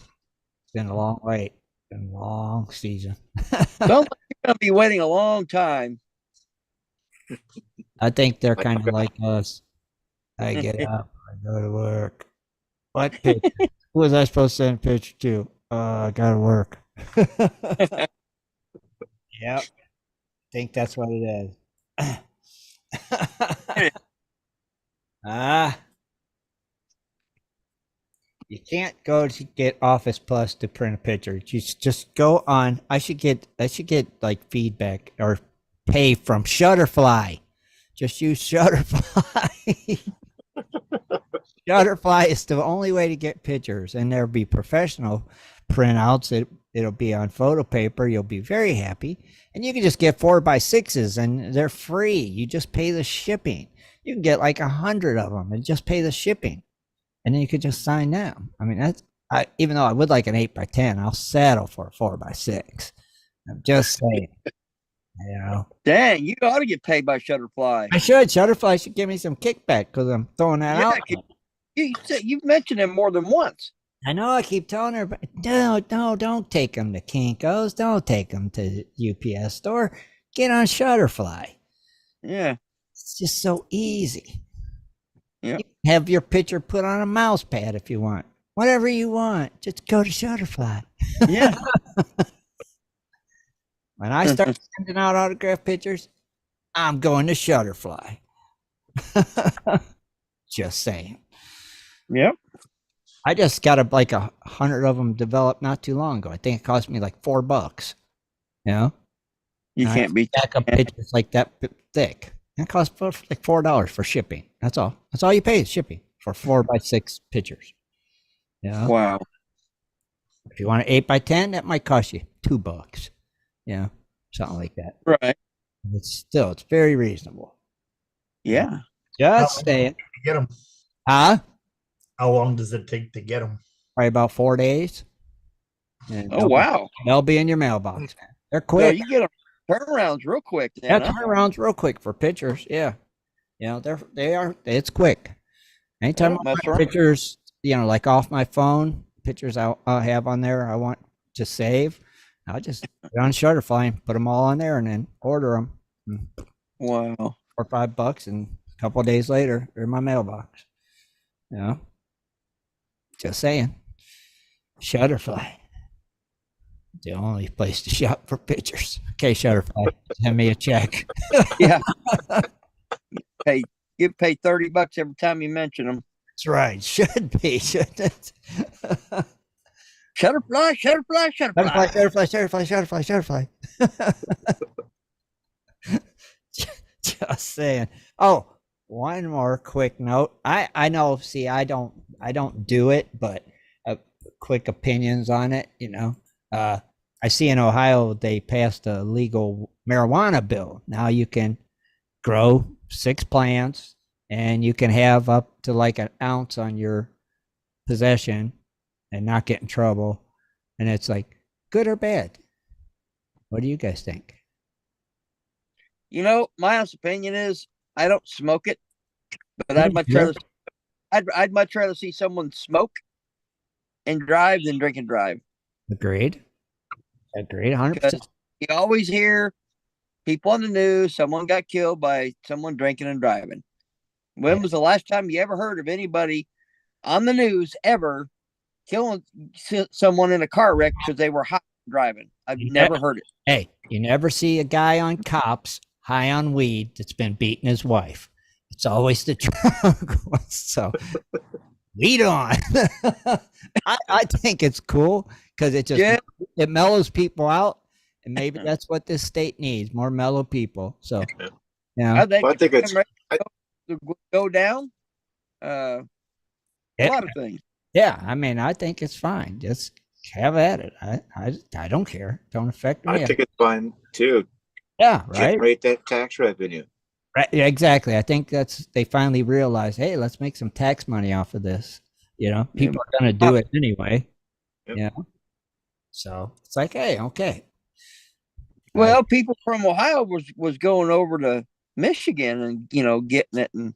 been a long wait. Been a long season. Don't you're gonna be waiting a long time. I think they're kind of like us. I get up, I go to work. What picture? Who was I supposed to send a picture to? I gotta work. Yep. Think that's what it is. You can't go to get Office Plus to print a picture. You just go on. I should get like feedback or pay from Shutterfly. Just use Shutterfly. Shutterfly is the only way to get pictures, and there'll be professional printouts. It'll be on photo paper. You'll be very happy, and you can just get 4x6s, and they're free. You just pay the shipping. You can get like 100 of them and just pay the shipping, and then you could just sign them. I mean, even though I would like an 8x10, I'll settle for a 4x6. I'm just saying. Dang, you ought to get paid by Shutterfly. I should. Shutterfly should give me some kickback because I'm throwing that out. You've mentioned him more than once. I know. I keep telling her, but no, don't take them to Kinko's. Don't take them to the UPS store. get on Shutterfly. Yeah. It's just so easy. Yeah. You can have your picture put on a mouse pad if you want. Whatever you want. Just go to Shutterfly. Yeah. When I start sending out autograph pictures, I'm going to Shutterfly. Just saying. Yep. I just got like 100 of them developed not too long ago. I think it cost me like $4. You know, You and can't beat stack up pictures like that thick. It costs like $4 for shipping. That's all. That's all you pay is shipping for 4x6 pictures. You know? Wow. If you want an 8x10, that might cost you $2. You know, something like that. Right. It's very reasonable. Yeah. Just saying. Get them. Huh? How long does it take to get them? Probably about 4 days. And Oh, wow. They'll be in your mailbox, man. They're So quick. you get them turnarounds real quick. Then, Yeah, huh? turnarounds real quick for pictures. Yeah. You know, it's quick. Anytime Yeah, I that's want right. pictures, you know, like off my phone, pictures I'll have on there I want to save, I'll just get on Shutterfly and put them all on there and then order them. Wow. $4 or $5, and a couple of days later, they're in my mailbox. You know, just saying. Shutterfly, the only place to shop for pictures. Okay, Shutterfly, send me a check. Yeah. You pay $30 every time you mention them. That's right. Should be, shouldn't it? Shutterfly, Shutterfly, Shutterfly. Shutterfly. Just saying. Oh, one more quick note. I know. See, I don't do it, but quick opinions on it. You know, I see in Ohio they passed a legal marijuana bill. Now you can grow 6 plants, and you can have up to like an ounce on your possession and not get in trouble. And it's like, good or bad? What do you guys think? You know, my honest opinion is I don't smoke it, but Me I'd much neither. rather I'd much rather see someone smoke and drive than drink and drive. Agreed. 100%. Because you always hear people on the news, someone got killed by someone drinking and driving. When was the last time you ever heard of anybody on the news ever killing someone in a car wreck because they were high driving? I've never heard it. Hey, you never see a guy on cops high on weed that's been beating his wife. It's always the drunk ones. So weed on. I think it's cool because it just it mellows people out, and maybe that's what this state needs, more mellow people. So yeah, I think, Well, I think it's to go down. A lot of things. Yeah, I mean, I think it's fine. Just have at it. I don't care. Don't affect me. I think it's fine too. Yeah, right. Generate that tax revenue. Right. Yeah, exactly. I think they finally realized, hey, let's make some tax money off of this. You know, people are going to do it anyway. Yep. Yeah. So it's like, hey, okay. Well, people from Ohio was going over to Michigan and getting it, and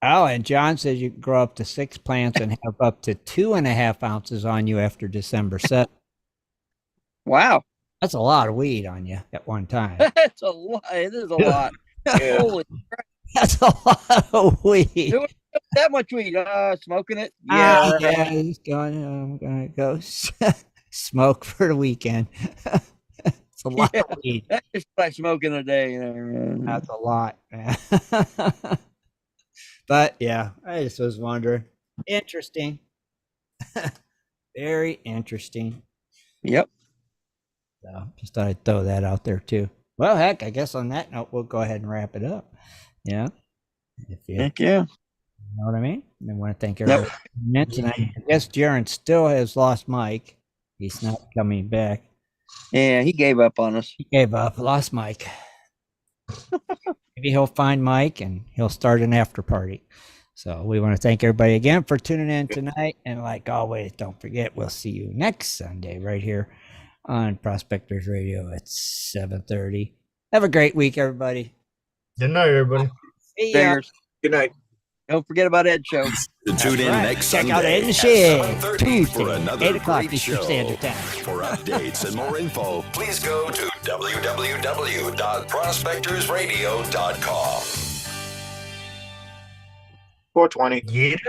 Oh, and John says you can grow up to 6 plants and have up to 2.5 ounces on you after December 7th. wow, That's a lot of weed on you at one time. that's a lot. It is a lot. Yeah. Holy, That's a lot of weed. doing that much weed? Smoking it? Yeah, Yeah. he's going. I'm gonna go smoke for the weekend. It's a lot of weed. That's just like smoking a day. That's a lot, man. But yeah, I just was wondering. Interesting. Very interesting. Yep. So just thought I'd throw that out there too. Well, heck, I guess on that note, we'll go ahead and wrap it up. Yeah. If you Heck yeah. know what I mean? I want to thank everybody for tuning in tonight. I guess Jaron still has lost Mike. He's not coming back. Yeah, he gave up on us. He gave up, lost Mike. Maybe he'll find Mike and he'll start an after party. So we want to thank everybody again for tuning in tonight. And like always, don't forget, we'll see you next Sunday right here on Prospectors Radio at 7:30. Have a great week, everybody. Good night, everybody. See ya. Fingers. Good night. Don't forget about Ed Show. Tune in right. next Check Sunday out Ed and at Shed, 7:30 Tuesday, for another 8 o'clock great Eastern show. Standard Time. For updates and more info, please go to www.prospectorsradio.com. 420. Get